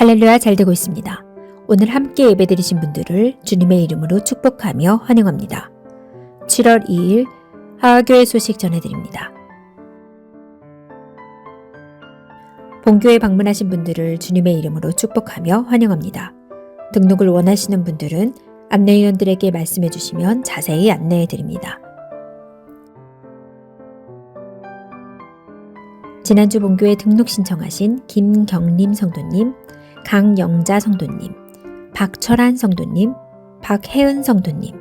할렐루야, 잘 되고 있습니다. 오늘 함께 예배드리신 분들을 주님의 이름으로 축복하며 환영합니다. 7월 2일 하하교회 소식 전해드립니다. 본교에 방문하신 분들을 주님의 이름으로 축복하며 환영합니다. 등록을 원하시는 분들은 안내위원들에게 말씀해 주시면 자세히 안내해 드립니다. 지난주 본교에 등록 신청하신 김경림 성도님, 강영자 성도님, 박철한 성도님, 박혜은 성도님,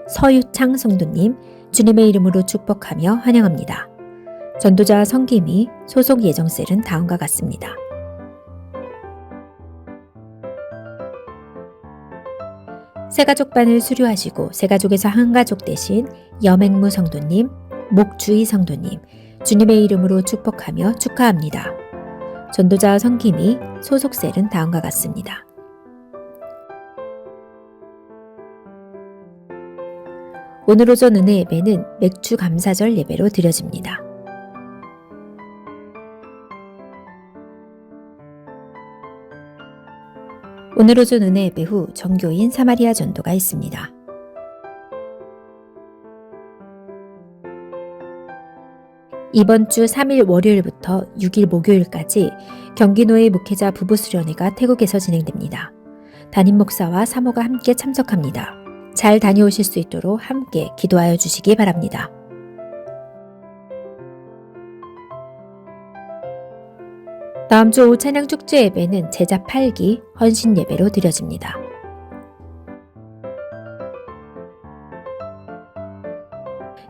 서유창 성도님, 주님의 이름으로 축복하며 환영합니다. 전도자와 성김이 소속 예정셀은 다음과 같습니다. 새가족반을 수료하시고 새가족에서 한 가족 대신 여맹무 성도님, 목주희 성도님, 주님의 이름으로 축복하며 축하합니다. 전도자와 성김이 소속셀은 다음과 같습니다. 오늘 오전 은혜 예배는 맥주 감사절 예배로 드려집니다. 오늘 오전 은혜 예배 후 정교인 사마리아 전도가 있습니다. 이번 주 3일 월요일부터 6일 목요일까지 경기노예 목회자 부부 수련회가 태국에서 진행됩니다. 담임 목사와 사모가 함께 참석합니다. 잘 다녀오실 수 있도록 함께 기도하여 주시기 바랍니다. 다음 주 오후 찬양 축제 예배는 제자 8기 헌신 예배로 드려집니다.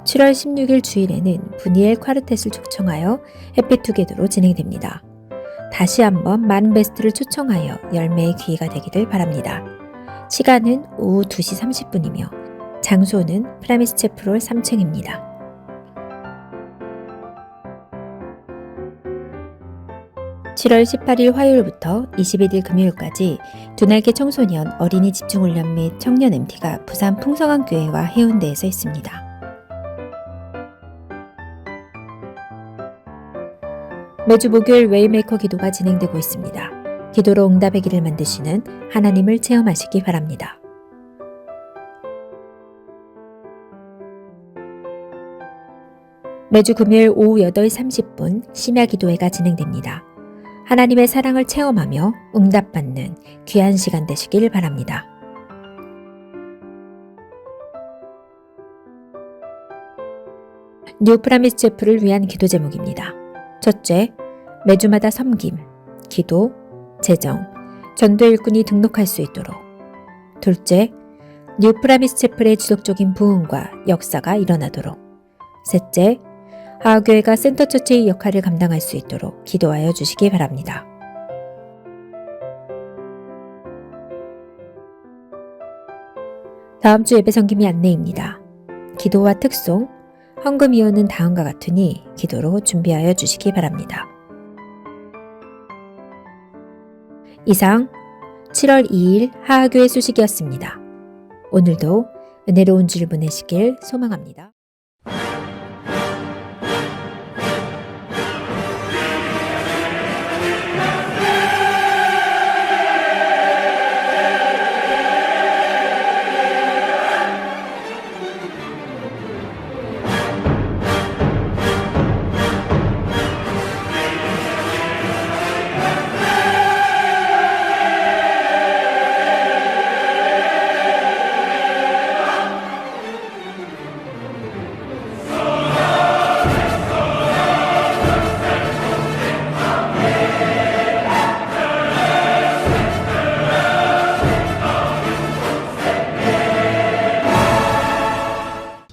(7월 16일) 주일에는 분이엘 콰르텟을 초청하여 해피투게더로 진행됩니다. 다시 한번 많은 베스트를 초청하여 열매의 기회가 되기를 바랍니다. 시간은 오후 2시 30분이며 장소는 프라미스 채플홀 3층입니다. (7월 18일) 화요일부터 21일 금요일까지 두날개 청소년 어린이 집중훈련 및 청년 MT가 부산 풍성한교회와 해운대에서 있습니다. 매주 목요일 웨이메이커 기도가 진행되고 있습니다. 기도로 응답의 길을 만드시는 하나님을 체험하시기 바랍니다. 매주 금요일 오후 8시 30분 심야 기도회가 진행됩니다. 하나님의 사랑을 체험하며 응답받는 귀한 시간 되시길 바랍니다. 뉴 프라미스 채플을 위한 기도 제목입니다. 첫째, 매주마다 섬김, 기도, 재정, 전도 일꾼이 등록할 수 있도록. 둘째, 뉴 프라미스 채플의 지속적인 부흥과 역사가 일어나도록. 셋째, 하하교회가 센터처치의 역할을 감당할 수 있도록 기도하여 주시기 바랍니다. 다음 주 예배 섬김이 안내입니다. 기도와 특송, 헌금위원은 다음과 같으니 기도로 준비하여 주시기 바랍니다. 이상 7월 2일 하하교회 소식이었습니다. 오늘도 은혜로운 주일 보내시길 소망합니다.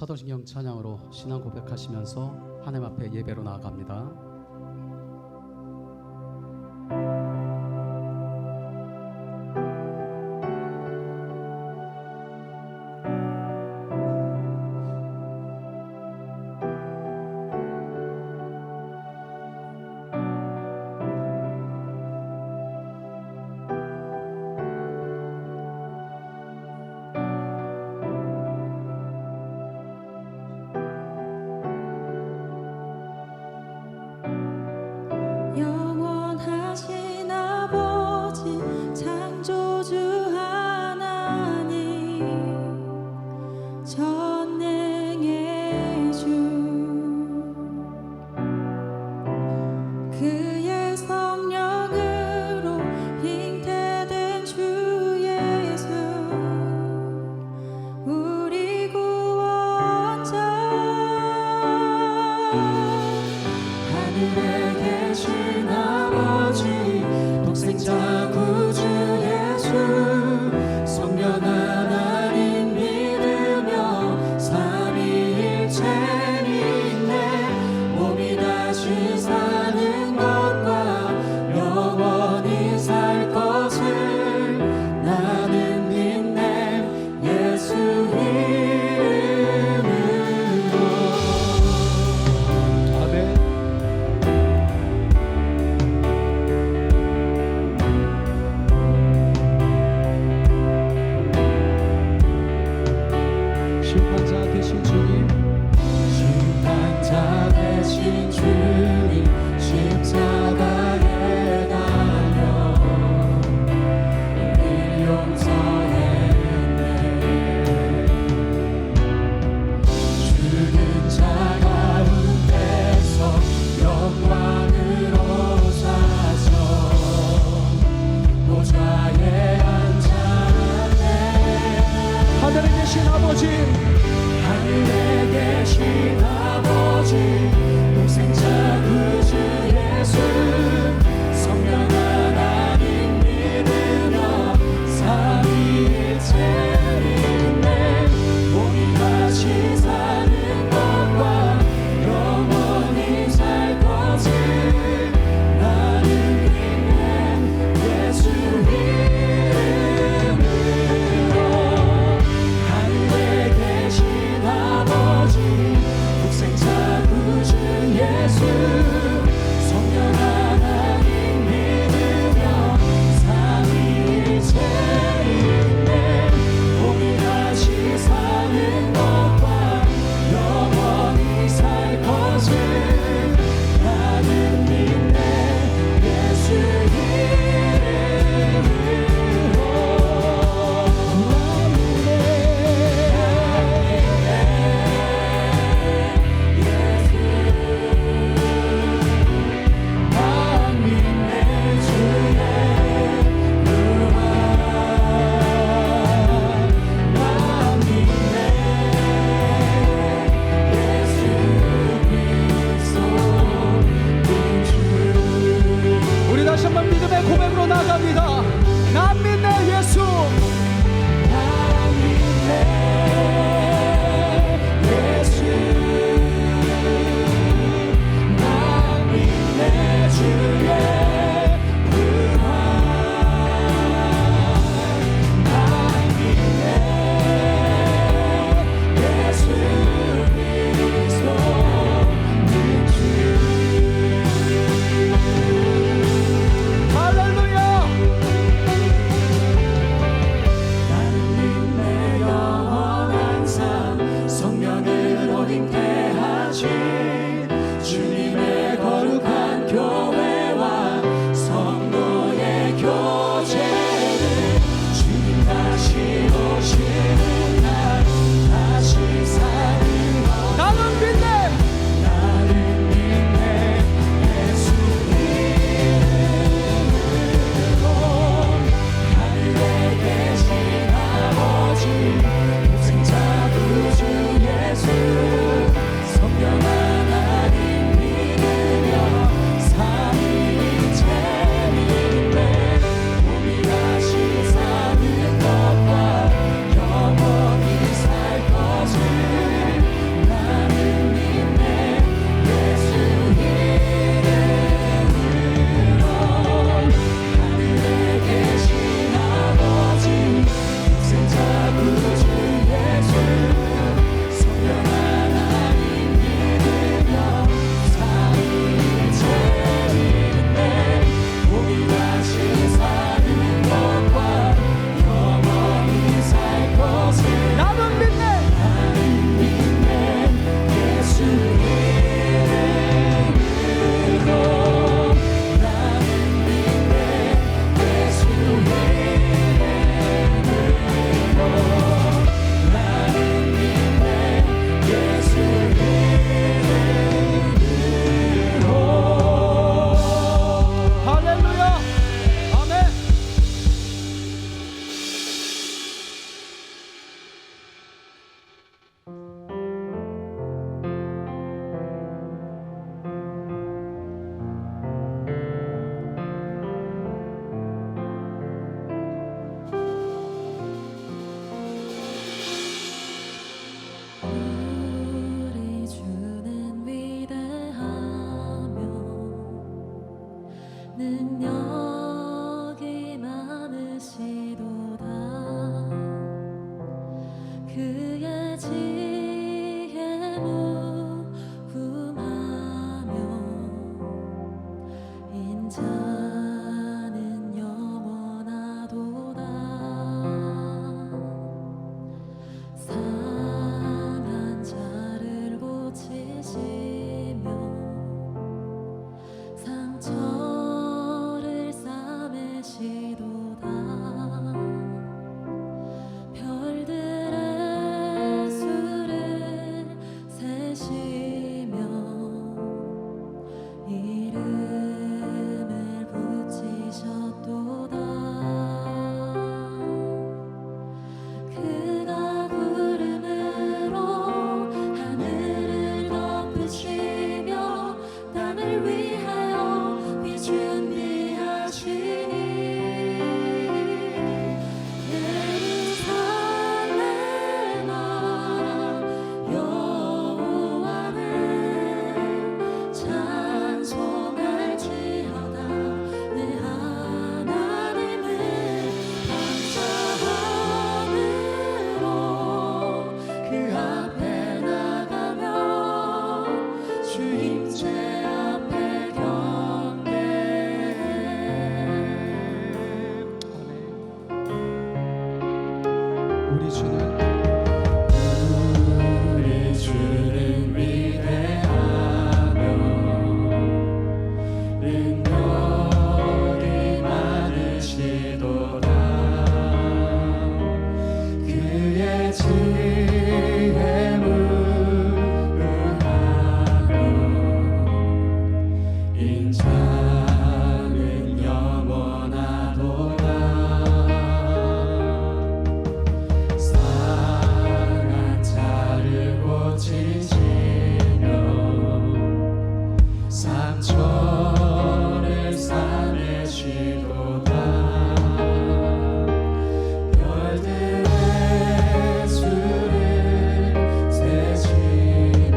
사도신경 찬양으로 신앙 고백하시면서 하나님 앞에 예배로 나아갑니다. 독생자 구주 예수 성령 하나님 믿으며 삼위일체 믿네 몸이 다시 사는 것과 영원히 살 것을 나는 믿네 예수 이름으로. 아멘. 심판자 되신 주님, 심판자 되신 주님, 십자가에 달려 우리 용서했네. 죽은 자 가운데서 영광으로 사서 보좌에 앉았네. 하늘에 계신 아버지, 하늘에 계신 아버지, 독생자 구주 예수 성령 하나님 믿으며 삼위일체 믿네 몸이 다시 사는 것과 영원히 살 것을 나는 믿네 예수 이름으로. 하늘에 계신 아버지, 독생자 구주 예수 성령 하나님 믿으며 삼위일체 믿네 몸이 다시 사는 것과 영원히 살 것을 나는 믿네 예수 이름으로. 우리 다시 한번 믿음의 고백으로 나갑니다. 난 믿네 예수. 난 믿네 예수. 난 믿네 주의 부활. 난 믿네 예수 그리스도는 주. 할렐루야. 능력이 많으시도다. 그의 지혜 무궁하며 인자는 영원하도다. 상한 자를 고치시며 상처를 싸매시도다. 별들의 수를 세시며 이름을 붙이셨도다. 그가 구름으로 하늘을 덮으시며 땅을 위하여 비 준비하시니 예루살렘아 여호와를 찬송할지어다. 내 하나님을 감사함으로 그 앞에 나가며 주임제 앞에 경배해. 우리 주는 위대하며 능력이 많으시도다. 그의 지혜 무궁하며 인자는 영원하도다. 상한 자를 고치시며 상처를 싸매시도다. 별들의 수를 세시며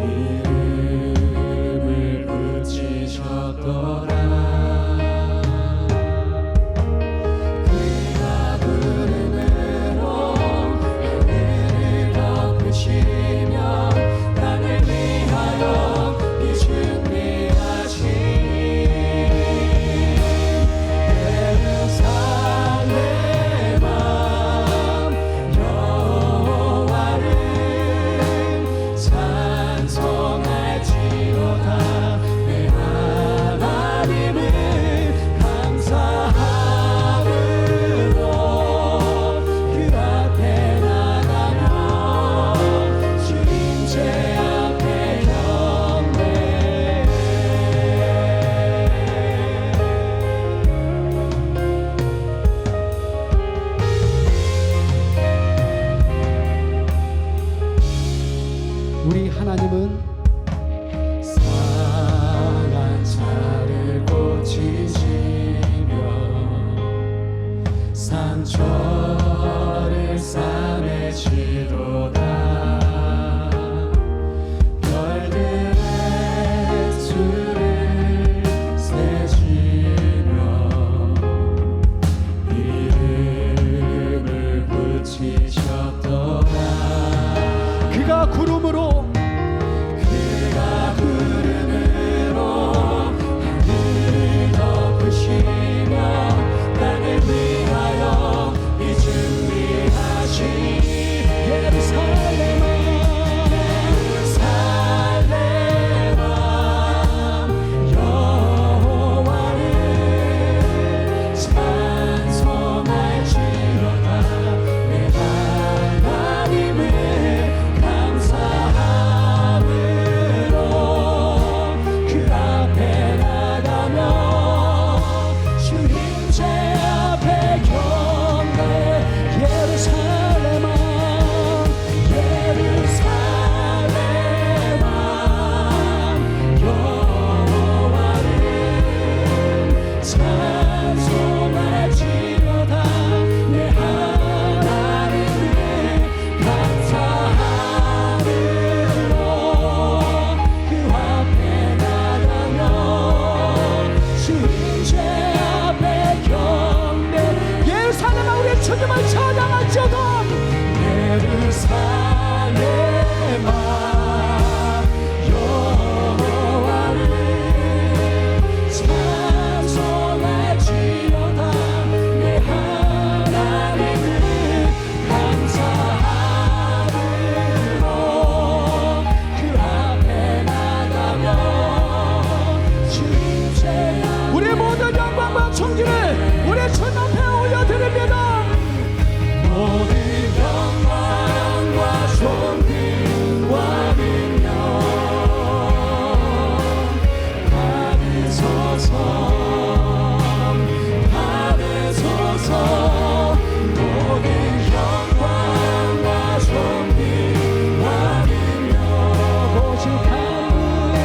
이름을 붙이셨도다. 그가 구름으로 하늘을 덮으시며 땅을 위하여 비 준비하시니 예루살렘아 여호와를 찬송할지어다. 내 하나님을 감사함으로 그 앞에 나가며 주임제 앞에 경배해. 우리 하나님은 상한 자를 고치시며 상처를 싸매시도다. 별들의 수를 세시며 이름을 붙이셨도다. 그가 구름으로 하늘을 덮으시며 땅을 위하여 비 주님을 찬양할지어다. 예루살렘아 여호와를 찬송할지어다. 내 하나님을 감사함으로 그 앞에 나가며 주님 제야. 우리 모든 영광과 존귀를 우리 주님 앞에 올려드립니다. 모든 영광과 존귀와 능력 받으소서 받으소서. 모든 영광과 존귀와 능력 오직 하나님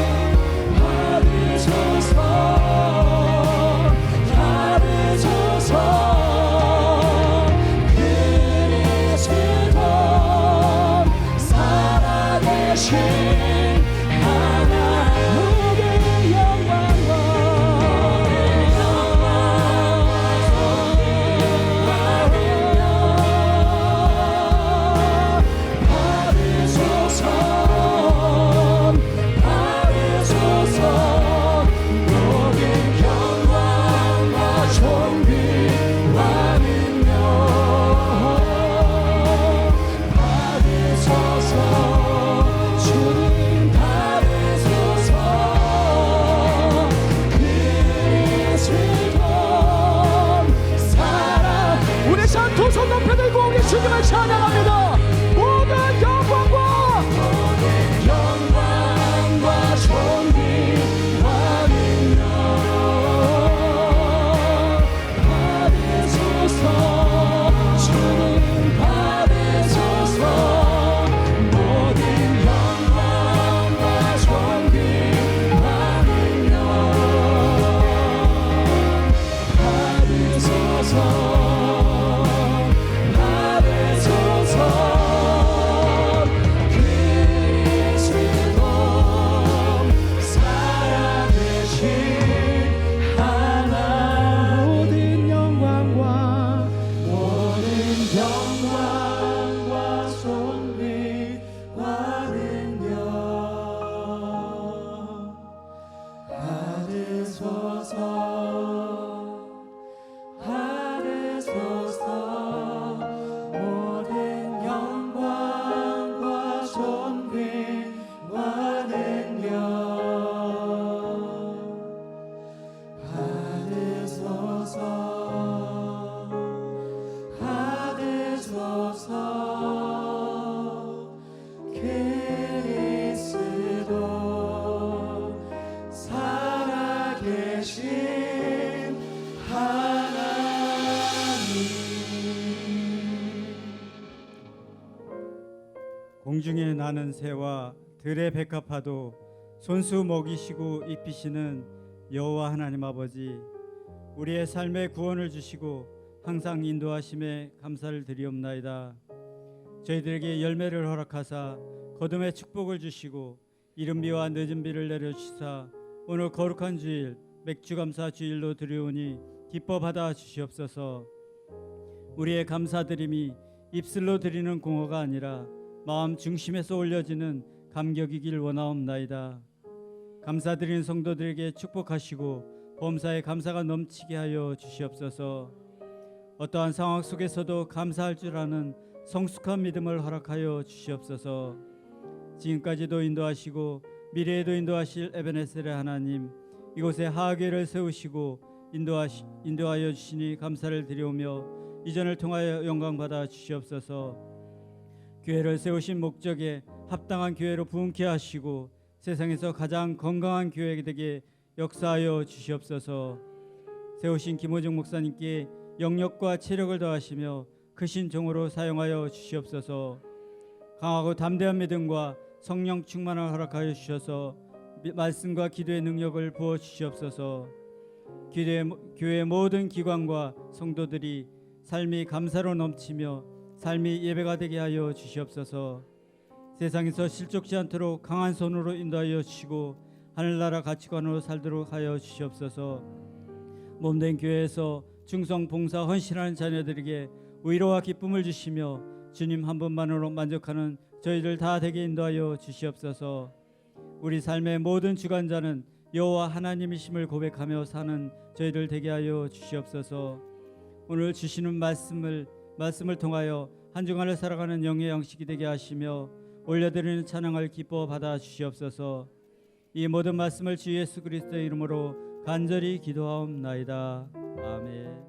받으소서 받으소서. 그리스도 살아계신 하나님의 영광과 받으소서 받으소서. 모든 영광과 존귀와 능력 받으소서. 주님 받으소서. 그리스도 살아. 우리 두 손 높여 들고 우리 주님을 찬양합니다. 모든 영광과 존귀와 능력 받으소서. 주님 받으소서. 모든 영광과 존귀와 능력 받으소서 받으소서. 그리스도 살아계신 하나. 모든 영광과 존귀와 능력 받으소서 받으소서. 모든 영광과 존귀와 능력 받으소서 받으소서. 그리스도 살아계신 하나님. 공중에 나는 새와 들의 백합화도 손수 먹이시고 입히시는 여호와 하나님 아버지, 우리의 삶에 구원을 주시고 항상 인도하심에 감사를 드리옵나이다. 저희들에게 열매를 허락하사 거듭의 축복을 주시고 이른 비와 늦은 비를 내려주시사 오늘 거룩한 주일 맥주감사 주일로 드리오니 기뻐 받아 주시옵소서. 우리의 감사드림이 입술로 드리는 공허가 아니라 마음 중심에서 올려지는 감격이길 원하옵나이다. 감사드리는 성도들에게 축복하시고 범사에 감사가 넘치게 하여 주시옵소서. 어떠한 상황 속에서도 감사할 줄 아는 성숙한 믿음을 허락하여 주시옵소서. 지금까지도 인도하시고 미래에도 인도하실 에베네셀의 하나님, 이곳에 하교회를 세우시고 인도하여 주시니 감사를 드리오며 이전을 통하여 영광받아 주시옵소서. 교회를 세우신 목적에 합당한 교회로 부흥케 하시고 세상에서 가장 건강한 교회가 되게 역사하여 주시옵소서. 세우신 김호중 목사님께 영력과 체력을 더하시며 크신 종으로 사용하여 주시옵소서. 강하고 담대한 믿음과 성령 충만을 허락하여 주셔서 말씀과 기도의 능력을 부어 주시옵소서. 교회 모든 기관과 성도들이 삶이 감사로 넘치며 삶이 예배가 되게 하여 주시옵소서. 세상에서 실족지 않도록 강한 손으로 인도하여 주시고 하늘나라 가치관으로 살도록 하여 주시옵소서. 몸된 교회에서 충성 봉사 헌신하는 자녀들에게 위로와 기쁨을 주시며 주님 한 분만으로 만족하는 저희들 다 되게 인도하여 주시옵소서. 우리 삶의 모든 주관자는 여호와 하나님이심을 고백하며 사는 저희들 되게 하여 주시옵소서. 오늘 주시는 말씀을 통하여 한 주간을 살아가는 영의 양식이 되게 하시며 올려드리는 찬양을 기뻐 받아 주시옵소서. 이 모든 말씀을 주 예수 그리스도의 이름으로 간절히 기도하옵나이다. 아멘.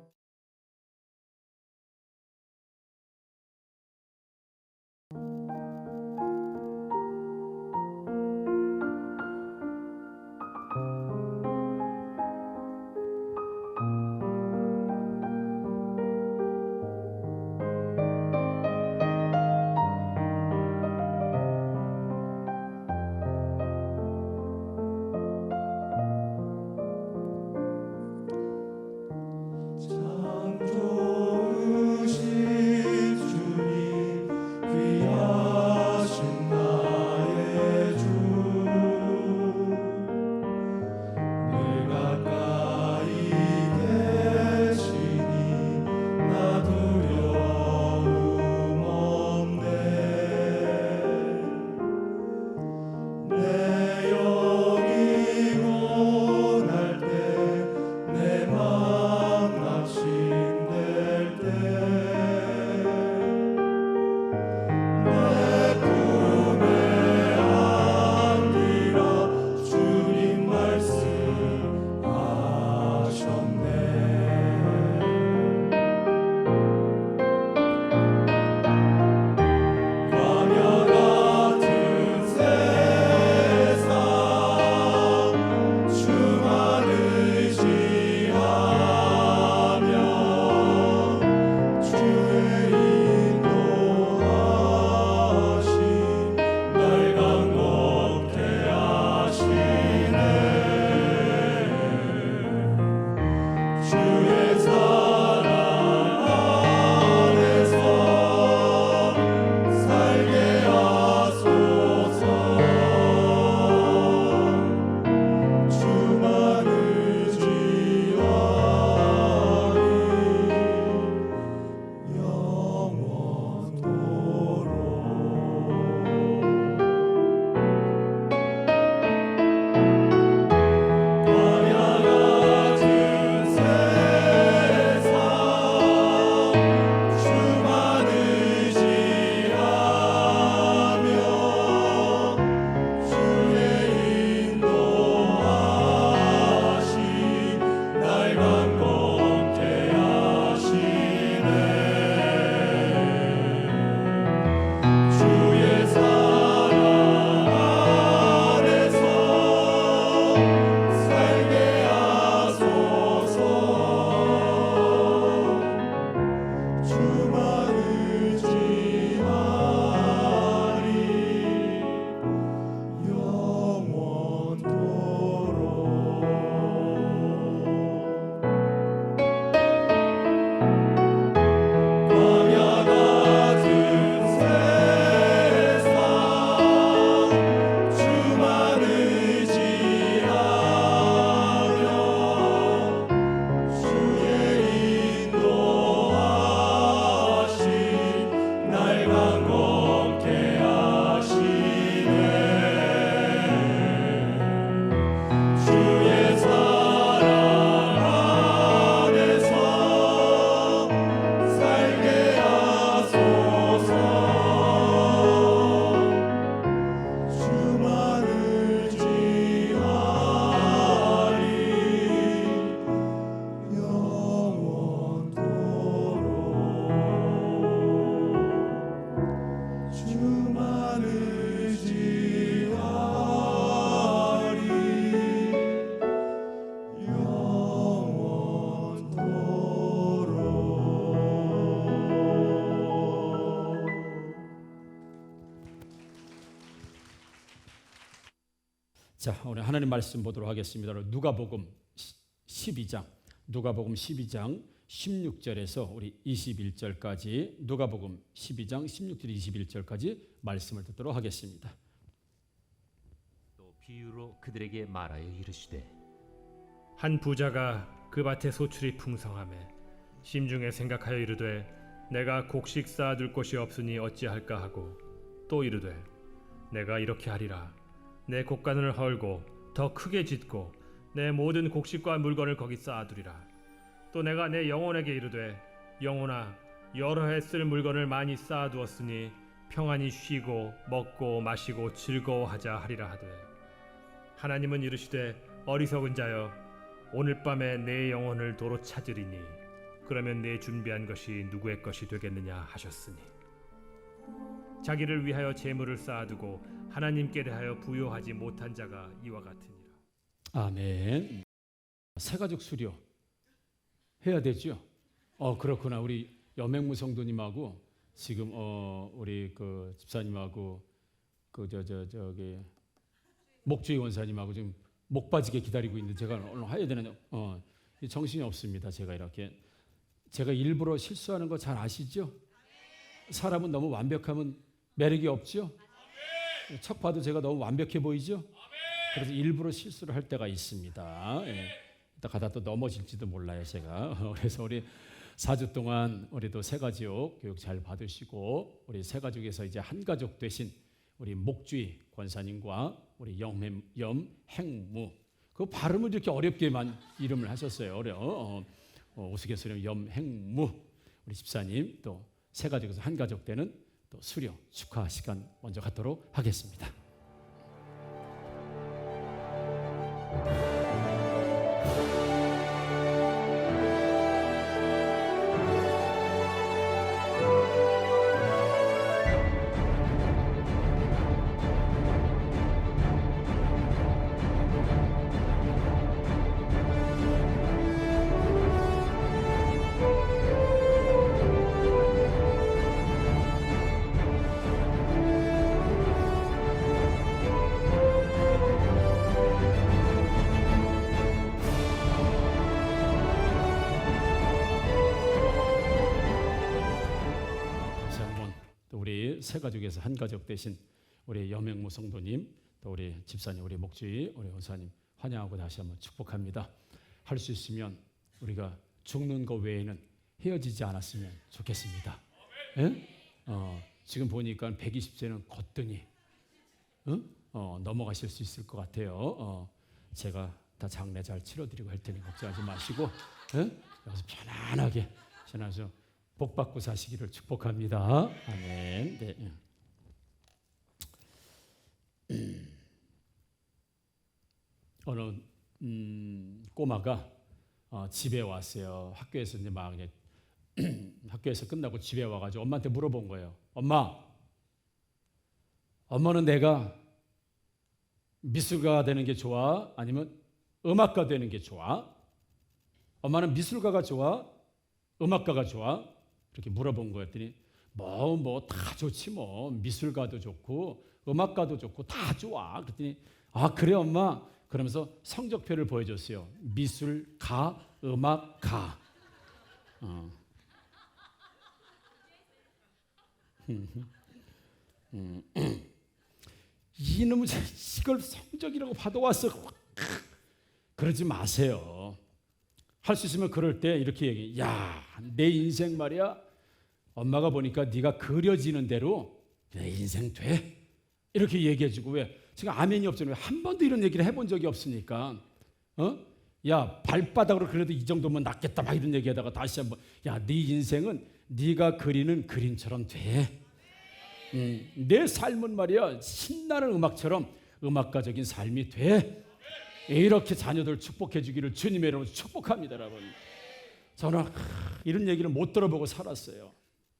참 좋으신 주님 귀하신 나의 주 늘 가까이 계시니 나 두려움 없네 내 영이 고날 때 내 맘 낙심될 때 내 품에 안기라 주님 말씀하셨네 광야 같은 세상 주만 의지하며 주의 인도하심 날 강건케 하시네 주의 사랑 안에서 살게 하소서 주만 의지하니 영원토록 광야 같은 세상 주만 의지하며 주의 인도하심 날 강건케 하시네 주의 사랑 안에서 살게 하소서 주만 의지하니 영원토록 광야 같은 세상 주만 의지하며 주의 인도하심 날 강건케 하시네 주의 사랑 안에서 살게 하소서 주만 의지하니 영원토록 주만 의지하니 영원토록 자, 오늘 하나님 말씀 보도록 하겠습니다. 누가복음 12장 16절에서 우리 21절까지 누가복음 12장 16절 21절까지 말씀을 듣도록 하겠습니다. 또 비유로 그들에게 말하여 이르시되 한 부자가 그 밭에 소출이 풍성하매 심중에 생각하여 이르되 내가 곡식 쌓아둘 곳이 없으니 어찌할까 하고 또 이르되 내가 이렇게 하리라. 내 곡간을 헐고 더 크게 짓고 내 모든 곡식과 물건을 거기 쌓아두리라. 또 내가 내 영혼에게 이르되 영혼아 여러 해 쓸 물건을 많이 쌓아두었으니 평안히 쉬고 먹고 마시고 즐거워하자 하리라 하되 하나님은 이르시되 어리석은 자여 오늘 밤에 내 영혼을 도로 찾으리니 그러면 내 준비한 것이 누구의 것이 되겠느냐 하셨으니 자기를 위하여 재물을 쌓아두고 하나님께 대하여 부요하지 못한 자가 이와 같으니라. 아멘. 새가족 수료 해야 되죠. 그렇구나. 우리 여맹무 성도님하고 지금 우리 그 집사님하고 저기 목주희 원사님하고 지금 목 빠지게 기다리고 있는데 제가 오늘 해야 되는 정신이 없습니다. 제가 일부러 실수하는 거 잘 아시죠? 사람은 너무 완벽하면 매력이 없죠? 척 봐도 제가 너무 완벽해 보이죠? 그래서 일부러 실수를 할 때가 있습니다. 예. 이따 가다 또 넘어질지도 몰라요, 제가. 그래서 우리 4주 동안 우리도 새가족 교육 잘 받으시고 우리 새가족에서 이제 한 가족 되신 우리 목주희 권사님과 우리 염행무 그 발음을 이렇게 어렵게만 이름을 하셨어요. 우스갯소리로 염행무 우리 집사님 또 새가족에서 한 가족 되는 또 수료 축하 시간 먼저 갖도록 하겠습니다. 새가족에서 한 가족 되신 우리 여맹무 성도님 또 우리 집사님 우리 목주희 우리 원사님 환영하고 다시 한번 축복합니다. 할 수 있으면 우리가 죽는 것 외에는 헤어지지 않았으면 좋겠습니다. 예? 지금 보니까 120세는 거뜬히 넘어가실 수 있을 것 같아요. 제가 다 장례 잘 치러드리고 할 테니 걱정하지 마시고 여기서 편안하게 지나서 복 받고 사시기를 축복합니다. 아멘. 네. 어느 꼬마가 집에 왔어요. 학교에서 이제 막 이제 학교에서 끝나고 집에 와가지고 엄마한테 물어본 거예요. 엄마는 내가 미술가가 되는 게 좋아? 아니면 음악가 되는 게 좋아? 엄마는 미술가가 좋아? 음악가가 좋아? 이렇게 물어본 거였더니 뭐 다 좋지 뭐 미술가도 좋고 음악가도 좋고 다 좋아. 그랬더니 그래 엄마 그러면서 성적표를 보여줬어요. 미술가 음악가. 이놈은 이걸 성적이라고 받아왔어. 그러지 마세요. 할 수 있으면 그럴 때 이렇게 얘기해. 야, 내 인생 말이야. 엄마가 보니까 네가 그려지는 대로 내 인생 돼. 이렇게 얘기해주고 왜? 지금 아멘이 없잖아요. 한 번도 이런 얘기를 해본 적이 없으니까. 야, 발바닥으로 그래도 이 정도면 낫겠다. 막 이런 얘기하다가 다시 한번 야, 네 인생은 네가 그리는 그림처럼 돼. 내 삶은 말이야 신나는 음악처럼 음악가적인 삶이 돼. 이렇게 자녀들 축복해 주기를 주님의 이름으로 축복합니다. 여러분 저는 이런 얘기를 못 들어보고 살았어요.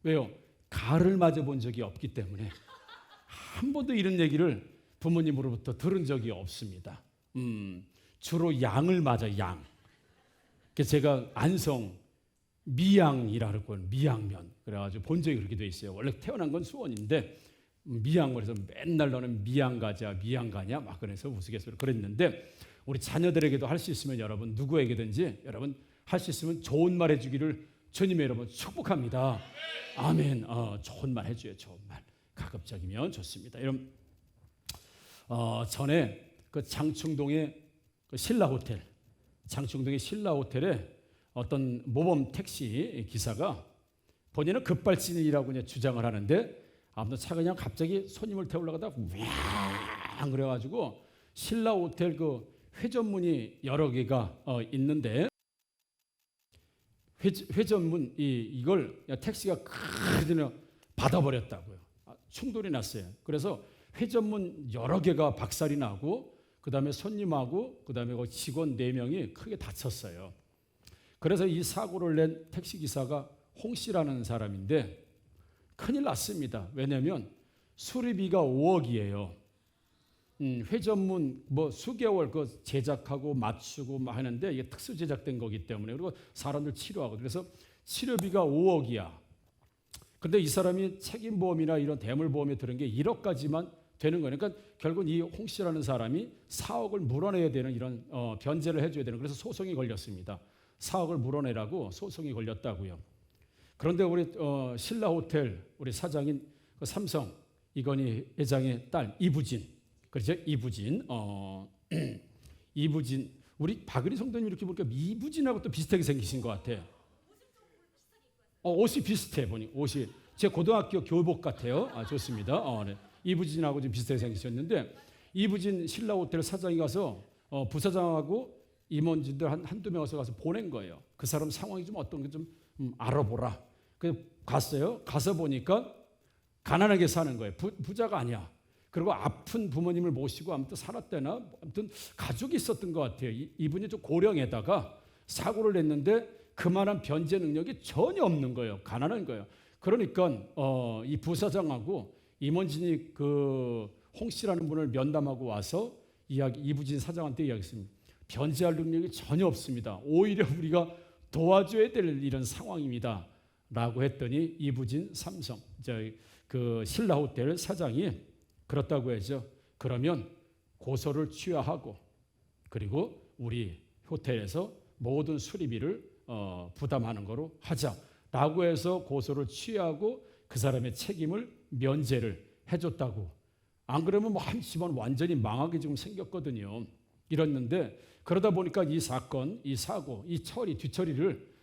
왜요? 가를 맞아본 적이 없기 때문에 한 번도 이런 얘기를 부모님으로부터 들은 적이 없습니다. 주로 양을 맞아 양. 그래서 제가 안성 미양이라고 그러고 미양면 그래가지고 본 적이 그렇게 돼 있어요. 원래 태어난 건 수원인데 미양을 해서 맨날 너는 미양 가자 미양 가냐 막 그래서 우스갯소리로 그랬는데 우리 자녀들에게도 할 수 있으면 여러분 누구에게든지 여러분 할 수 있으면 좋은 말 해주기를 주님의 여러분 축복합니다. 아멘. 좋은 말 해줘요. 좋은 말. 가급적이면 좋습니다. 여러분 전에 그 장충동의 그 신라 호텔 장충동의 신라 호텔에 어떤 모범 택시 기사가 본인은 급발진이라고 이제 주장을 하는데 아무튼 차가 그냥 갑자기 손님을 태우려고 하다가 왱 그래가지고 신라 호텔 그 회전문이 여러 개가 있는데 회전문 이걸 택시가 크게 받아버렸다고요. 충돌이 났어요. 그래서 회전문 여러 개가 박살이 나고 그다음에 손님하고 그다음에 그 직원 4명이 크게 다쳤어요. 그래서 이 사고를 낸 택시기사가 홍 씨라는 사람인데 큰일 났습니다. 왜냐하면 수리비가 5억이에요. 회전문 뭐 수개월 그 제작하고 맞추고 하는데 이게 특수 제작된 거기 때문에 그리고 사람들 치료하고 그래서 치료비가 5억이야. 근데 이 사람이 책임보험이나 이런 대물보험에 들은 게 1억까지만 되는 거예요. 그러니까 결국 이 홍 씨라는 사람이 4억을 물어내야 되는 이런 변제를 해줘야 되는 그래서 소송이 걸렸습니다. 4억을 물어내라고 소송이 걸렸다고요. 그런데 우리 신라 호텔 우리 사장인 그 삼성 이건희 회장의 딸 이부진 그렇죠? 이부진 우리 박은희 성도님 이렇게 보니까 이부진하고 또 비슷하게 생기신 것 같아요. 옷이 비슷해 보니 옷이 제 고등학교 교복 같아요. 좋습니다. 네. 이부진하고 좀 비슷하게 생기셨는데 이부진 신라 호텔 사장이 가서 부사장하고 임원진들 한두 명 가서 보낸 거예요. 그 사람 상황이 좀 어떤 게 좀 알아보라. 그래서 갔어요. 가서 보니까 가난하게 사는 거예요. 부자가 아니야. 그리고 아픈 부모님을 모시고 아무튼 살았대나 아무튼 가족이 있었던 것 같아요. 이분이 좀 고령에다가 사고를 냈는데 그만한 변제 능력이 전혀 없는 거예요. 가난한 거예요. 그러니까 이 부사장하고 임원진이 그 홍 씨라는 분을 면담하고 와서 이부진 사장한테 이야기했습니다. 변제할 능력이 전혀 없습니다. 오히려 우리가 도와줘야 될 이런 상황입니다. 라고 했더니 이부진 삼성 그 신라 호텔 사장이 그렇다고 해서 그러면 고소를 취하하고 그리고 우리 호텔에서 모든 수리비를 부담하는 거로 하자라고 해서 고소를 취하고 그 사람의 책임을 면제를 해줬다고. 안 그러면 뭐 한 집안 완전히 망하게 지금 생겼거든요. 이랬는데 그러다 보니까 이 사건, 이 사고, 이 뒤처리를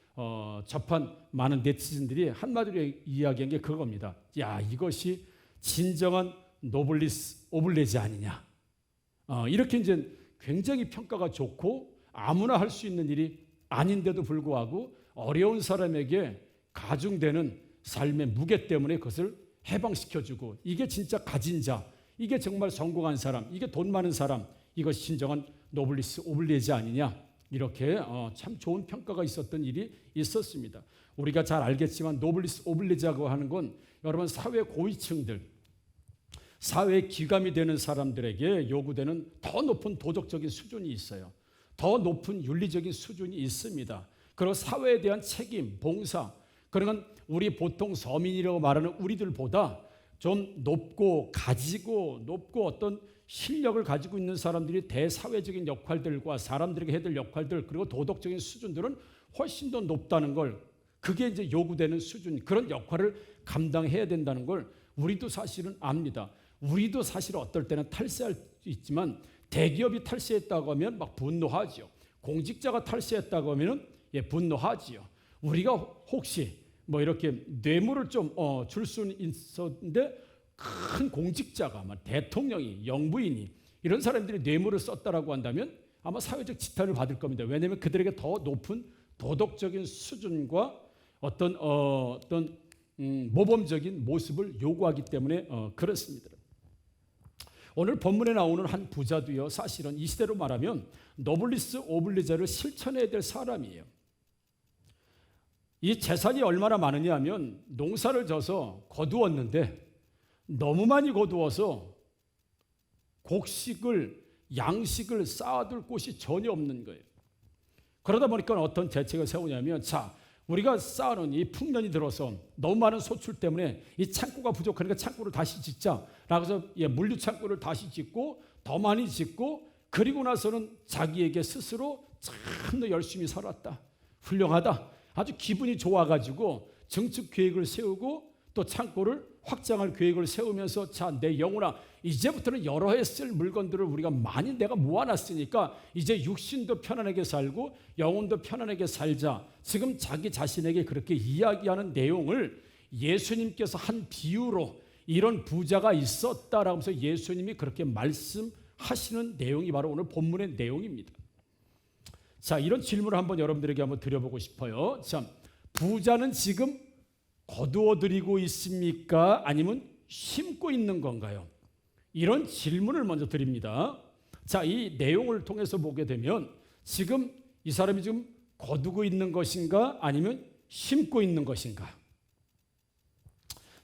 접한 많은 네티즌들이 한마디로 이야기한 게 그겁니다. 야, 이것이 진정한 노블리스 오블레지 아니냐. 이렇게 이제 굉장히 평가가 좋고 아무나 할 수 있는 일이 아닌데도 불구하고 어려운 사람에게 가중되는 삶의 무게 때문에 그것을 해방시켜주고 이게 진짜 가진 자, 이게 정말 성공한 사람, 이게 돈 많은 사람, 이것이 진정한 노블리스 오블레지 아니냐. 이렇게 참 좋은 평가가 있었던 일이 있었습니다. 우리가 잘 알겠지만 노블리스 오블리자고 하는 건 여러분 사회 고위층들, 사회의 기감이 되는 사람들에게 요구되는 더 높은 도덕적인 수준이 있어요. 더 높은 윤리적인 수준이 있습니다. 그리고 사회에 대한 책임, 봉사, 그러면 우리 보통 서민이라고 말하는 우리들보다 좀 높고 어떤 실력을 가지고 있는 사람들이 대사회적인 역할들과 사람들에게 해야 될 역할들 그리고 도덕적인 수준들은 훨씬 더 높다는 걸 그게 이제 요구되는 수준 그런 역할을 감당해야 된다는 걸 우리도 사실은 압니다. 우리도 사실 어떨 때는 탈세할 수 있지만 대기업이 탈세했다고 하면 막 분노하지요. 공직자가 탈세했다고 하면 분노하지요. 우리가 혹시 뭐 이렇게 뇌물을 좀 줄 수는 있었는데 큰 공직자가 대통령이 영부인이 이런 사람들이 뇌물을 썼다라고 한다면 아마 사회적 지탄을 받을 겁니다. 왜냐하면 그들에게 더 높은 도덕적인 수준과 어떤 모범적인 모습을 요구하기 때문에 그렇습니다. 오늘 본문에 나오는 한 부자도요 사실은 이 시대로 말하면 노블리스 오블리자를 실천해야 될 사람이에요. 이 재산이 얼마나 많으냐 하면 농사를 져서 거두었는데 너무 많이 거두어서 곡식을 양식을 쌓아둘 곳이 전혀 없는 거예요. 그러다 보니까 어떤 대책을 세우냐면 우리가 쌓아놓은 이 풍년이 들어서 너무 많은 소출 때문에 이 창고가 부족하니까 창고를 다시 짓자라고 해서 물류 창고를 다시 짓고 더 많이 짓고 그리고 나서는 자기에게 스스로 참 열심히 살았다. 훌륭하다. 아주 기분이 좋아가지고 정책 계획을 세우고 또 창고를 확장할 계획을 세우면서 내 영혼아 이제부터는 여러 해 쓸 물건들을 우리가 많이 내가 모아놨으니까 이제 육신도 편안하게 살고 영혼도 편안하게 살자. 지금 자기 자신에게 그렇게 이야기하는 내용을 예수님께서 한 비유로 이런 부자가 있었다라고 하면서 예수님이 그렇게 말씀하시는 내용이 바로 오늘 본문의 내용입니다. 자, 이런 질문을 한번 여러분들에게 한번 드려보고 싶어요. 자, 부자는 지금 거두어 들이고 있습니까? 아니면 심고 있는 건가요? 이런 질문을 먼저 드립니다. 자, 이 내용을 통해서 보게 되면 지금 이 사람이 지금 거두고 있는 것인가 아니면 심고 있는 것인가?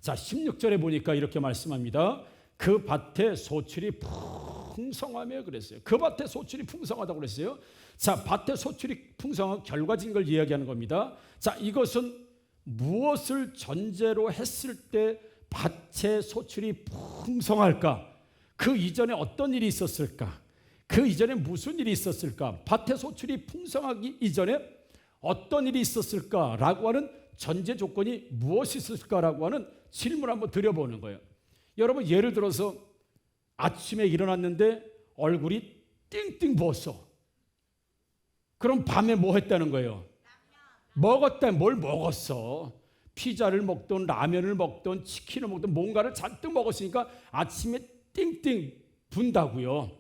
자, 16절에 보니까 이렇게 말씀합니다. 그 밭에 소출이 풍성하며 그랬어요. 그 밭에 소출이 풍성하다고 그랬어요. 자, 밭에 소출이 풍성한 결과진 걸 이야기하는 겁니다. 자, 이것은 무엇을 전제로 했을 때 밭에 소출이 풍성할까? 그 이전에 어떤 일이 있었을까? 그 이전에 무슨 일이 있었을까? 밭에 소출이 풍성하기 이전에 어떤 일이 있었을까라고 하는 전제 조건이 무엇이 있었을까라고 하는 질문을 한번 드려보는 거예요. 여러분, 예를 들어서 아침에 일어났는데 얼굴이 띵띵 부었어. 그럼 밤에 뭐 했다는 거예요? 먹었다. 뭘 먹었어? 피자를 먹던 라면을 먹던 치킨을 먹던 뭔가를 잔뜩 먹었으니까 아침에 띵띵 분다고요.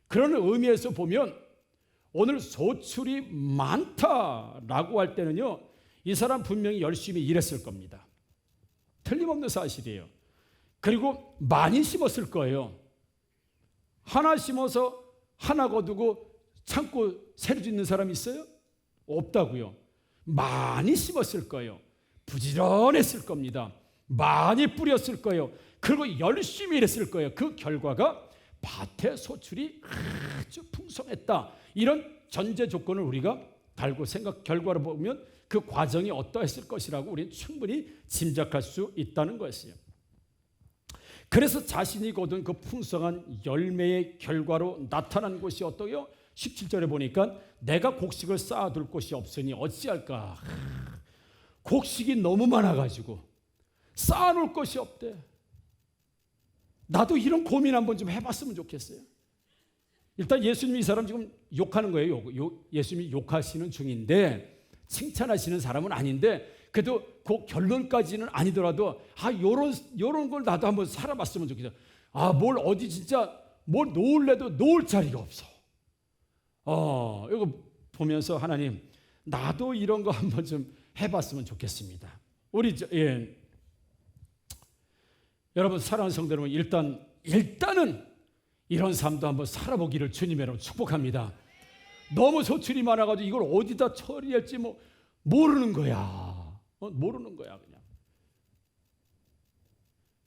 그런 의미에서 보면 오늘 소출이 많다라고 할 때는요, 이 사람 분명히 열심히 일했을 겁니다. 틀림없는 사실이에요. 그리고 많이 심었을 거예요. 하나 심어서 하나 거두고 참고 새로 짓는 사람이 있어요? 없다고요. 많이 심었을 거예요. 부지런했을 겁니다. 많이 뿌렸을 거예요. 그리고 열심히 일했을 거예요. 그 결과가 밭의 소출이 아주 풍성했다. 이런 전제 조건을 우리가 달고 결과로 보면 그 과정이 어떠했을 것이라고 우리는 충분히 짐작할 수 있다는 것이에요. 그래서 자신이 거둔 그 풍성한 열매의 결과로 나타난 것이 어떠요? 17절에 보니까 내가 곡식을 쌓아둘 곳이 없으니 어찌할까? 곡식이 너무 많아가지고 쌓아놓을 것이 없대. 나도 이런 고민 한번 좀 해봤으면 좋겠어요. 일단 예수님이 이 사람 지금 욕하는 거예요. 예수님이 욕하시는 중인데 칭찬하시는 사람은 아닌데 그래도 그 결론까지는 아니더라도 요런 걸 나도 한번 살아봤으면 좋겠어요. 뭘 어디 진짜 뭘 놓을래도 놓을 자리가 없어. 이거 보면서 하나님 나도 이런 거 한번 좀 해봤으면 좋겠습니다. 여러분 사랑하는 성도 여러분, 일단은 이런 삶도 한번 살아보기를 주님으로 축복합니다. 너무 소출이 많아가지고 이걸 어디다 처리할지 모르는 거야. 모르는 거야 그냥.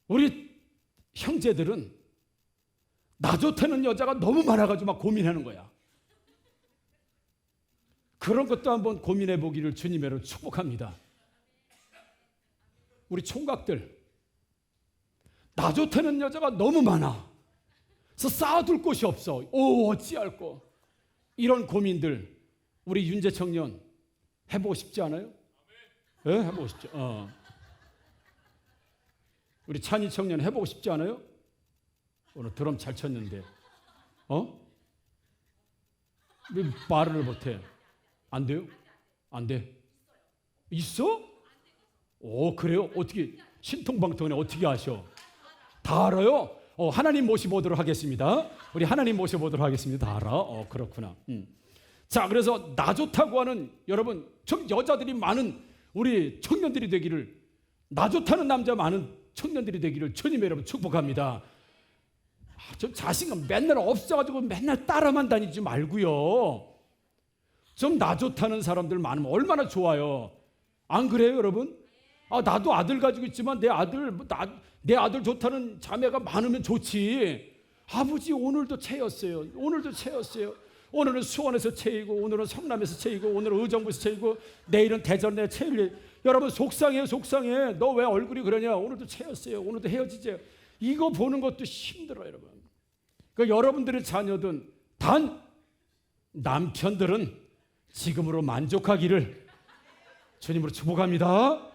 우리 형제들은 나 좋다는 여자가 너무 많아가지고 막 고민하는 거야. 그런 것도 한번 고민해 보기를 주님으로 축복합니다. 우리 총각들, 나 좋다는 여자가 너무 많아. 그래서 쌓아둘 곳이 없어. 어찌할 거. 이런 고민들 우리 윤재 청년 해보고 싶지 않아요? 네, 해보고 싶죠. 우리 찬희 청년 해보고 싶지 않아요? 오늘 드럼 잘 쳤는데 왜 말을 못해? 안 돼요? 안 돼? 있어? 그래요? 어떻게 신통방통에 어떻게 아셔? 다 알아요? 하나님 모셔보도록 하겠습니다. 우리 하나님 모셔보도록 하겠습니다. 다 알아? 그렇구나. 자, 그래서 나 좋다고 하는 여러분, 좀 여자들이 많은 우리 청년들이 되기를, 나 좋다는 남자 많은 청년들이 되기를 주님의 여러분 축복합니다. 좀 자신감 맨날 없어가지고 맨날 따라만 다니지 말고요. 좀 나 좋다는 사람들 많으면 얼마나 좋아요. 안 그래요, 여러분? 나도 아들 가지고 있지만 내 아들 좋다는 자매가 많으면 좋지. 아버지 오늘도 채였어요. 오늘은 수원에서 채이고, 오늘은 성남에서 채이고, 오늘은 의정부에서 채이고, 내일은 대전에 채일. 여러분 속상해. 너 왜 얼굴이 그러냐? 오늘도 채였어요. 오늘도 헤어지죠. 이거 보는 것도 힘들어요, 여러분. 그러니까 여러분들의 자녀든 단 남편들은 지금으로 만족하기를 주님으로 축복합니다.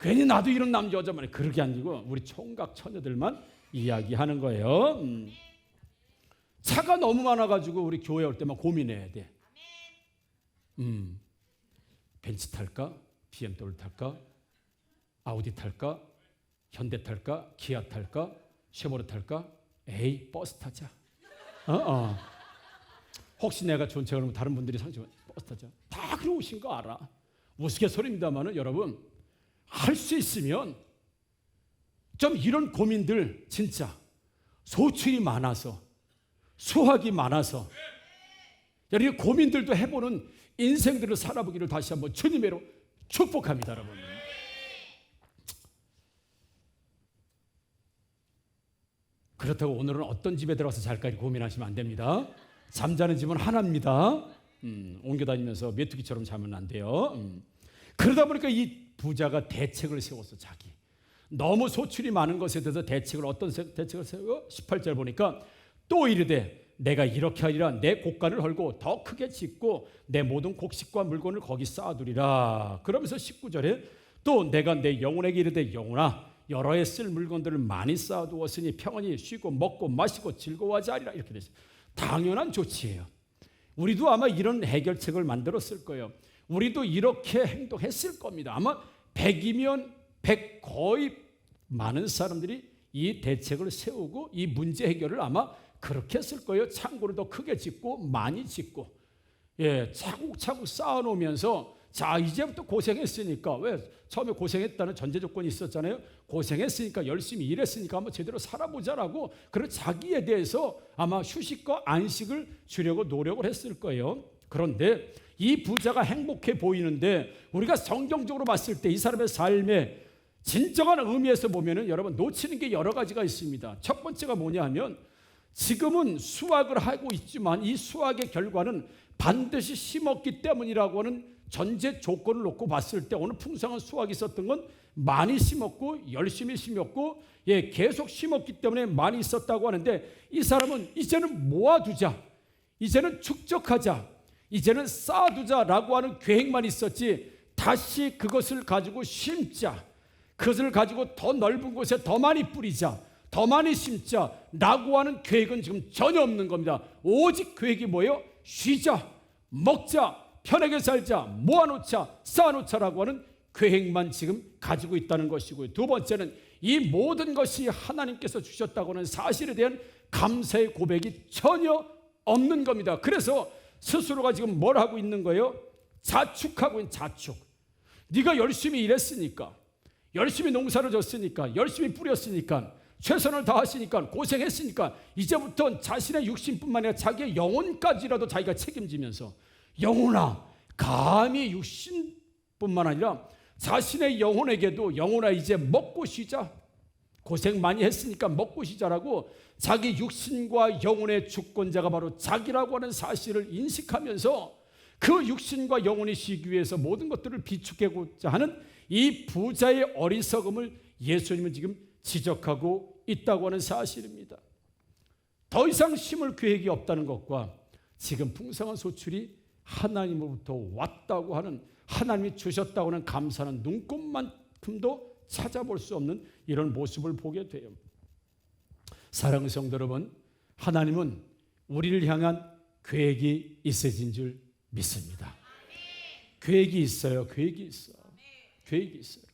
괜히 나도 이런 남자 여자만 그러게 아니고 우리 총각 처녀들만 이야기하는 거예요. 차가 너무 많아가지고 우리 교회 올 때만 고민해야 돼. 벤츠 탈까? BMW 탈까? 아우디 탈까? 현대 탈까? 기아 탈까? 쉐보레 탈까? 에이, 버스 타자. 혹시 내가 존재 그러면 다른 분들이 상처받으면 버스 타자. 다 그러신 거 알아. 우스갯소리입니다만은 여러분, 할 수 있으면 좀 이런 고민들 진짜 소출이 많아서 수학이 많아서 여러분 고민들도 해보는 인생들을 살아보기를 다시 한번 주님으로 축복합니다. 여러분. 그렇다고 오늘은 어떤 집에 들어가서 잘까 고민하시면 안 됩니다. 잠자는 집은 하나입니다. 옮겨다니면서 메뚜기처럼 자면 안 돼요. 그러다 보니까 이 부자가 대책을 세웠어. 자기 너무 소출이 많은 것에 대해서 대책을 어떤 대책을 세워? 18절 보니까 또 이르되 내가 이렇게 하리라. 내 곡간을 헐고 더 크게 짓고 내 모든 곡식과 물건을 거기 쌓아두리라. 그러면서 19절에 또 내가 내 영혼에게 이르되 영혼아 여러 해 쓸 물건들을 많이 쌓아두었으니 평안히 쉬고 먹고 마시고 즐거워하지 않으리라. 이렇게 됐어요. 당연한 조치예요. 우리도 아마 이런 해결책을 만들었을 거예요. 우리도 이렇게 행동했을 겁니다. 아마 100이면 100 거의 많은 사람들이 이 대책을 세우고 이 문제 해결을 아마 그렇게 했을 거예요. 창고를 더 크게 짓고 많이 짓고 차곡차곡 쌓아놓으면서 자 이제부터 고생했으니까 왜 처음에 고생했다는 전제 조건이 있었잖아요. 고생했으니까 열심히 일했으니까 한번 제대로 살아보자라고 그런 자기에 대해서 아마 휴식과 안식을 주려고 노력을 했을 거예요. 그런데 이 부자가 행복해 보이는데 우리가 성경적으로 봤을 때 이 사람의 삶에 진정한 의미에서 보면은 여러분 놓치는 게 여러 가지가 있습니다. 첫 번째가 뭐냐 하면 지금은 수확을 하고 있지만 이 수확의 결과는 반드시 심었기 때문이라고 하는 전제 조건을 놓고 봤을 때 오늘 풍성한 수확이 있었던 건 많이 심었고 열심히 심었고 계속 심었기 때문에 많이 있었다고 하는데 이 사람은 이제는 모아두자, 이제는 축적하자, 이제는 쌓아두자라고 하는 계획만 있었지 다시 그것을 가지고 심자, 그것을 가지고 더 넓은 곳에 더 많이 뿌리자, 더 많이 심자라고 하는 계획은 지금 전혀 없는 겁니다. 오직 계획이 뭐예요? 쉬자, 먹자, 편하게 살자, 모아놓자, 쌓아놓자라고 하는 계획만 지금 가지고 있다는 것이고요. 두 번째는 이 모든 것이 하나님께서 주셨다고 하는 사실에 대한 감사의 고백이 전혀 없는 겁니다. 그래서 스스로가 지금 뭘 하고 있는 거예요? 자축하고 있는 자축. 네가 열심히 일했으니까, 열심히 농사를 졌으니까, 열심히 뿌렸으니까, 최선을 다했으니까, 고생했으니까 이제부터 자신의 육신뿐만 아니라 자기의 영혼까지라도 자기가 책임지면서 영혼아, 감히 육신뿐만 아니라 자신의 영혼에게도 영혼아 이제 먹고 쉬자. 고생 많이 했으니까 먹고 쉬자라고 자기 육신과 영혼의 주권자가 바로 자기라고 하는 사실을 인식하면서 그 육신과 영혼이 쉬기 위해서 모든 것들을 비축하고자 하는 이 부자의 어리석음을 예수님은 지금 지적하고 있다고 하는 사실입니다. 더 이상 심을 계획이 없다는 것과 지금 풍성한 소출이 하나님으로부터 왔다고 하는, 하나님이 주셨다고 하는 감사는 눈꼽만큼도 찾아볼 수 없는 이런 모습을 보게 돼요. 사랑하는 성도 여러분, 하나님은 우리를 향한 계획이 있으신 줄 믿습니다. 계획이 있어요. 계획이 있어. 계획이 있어요.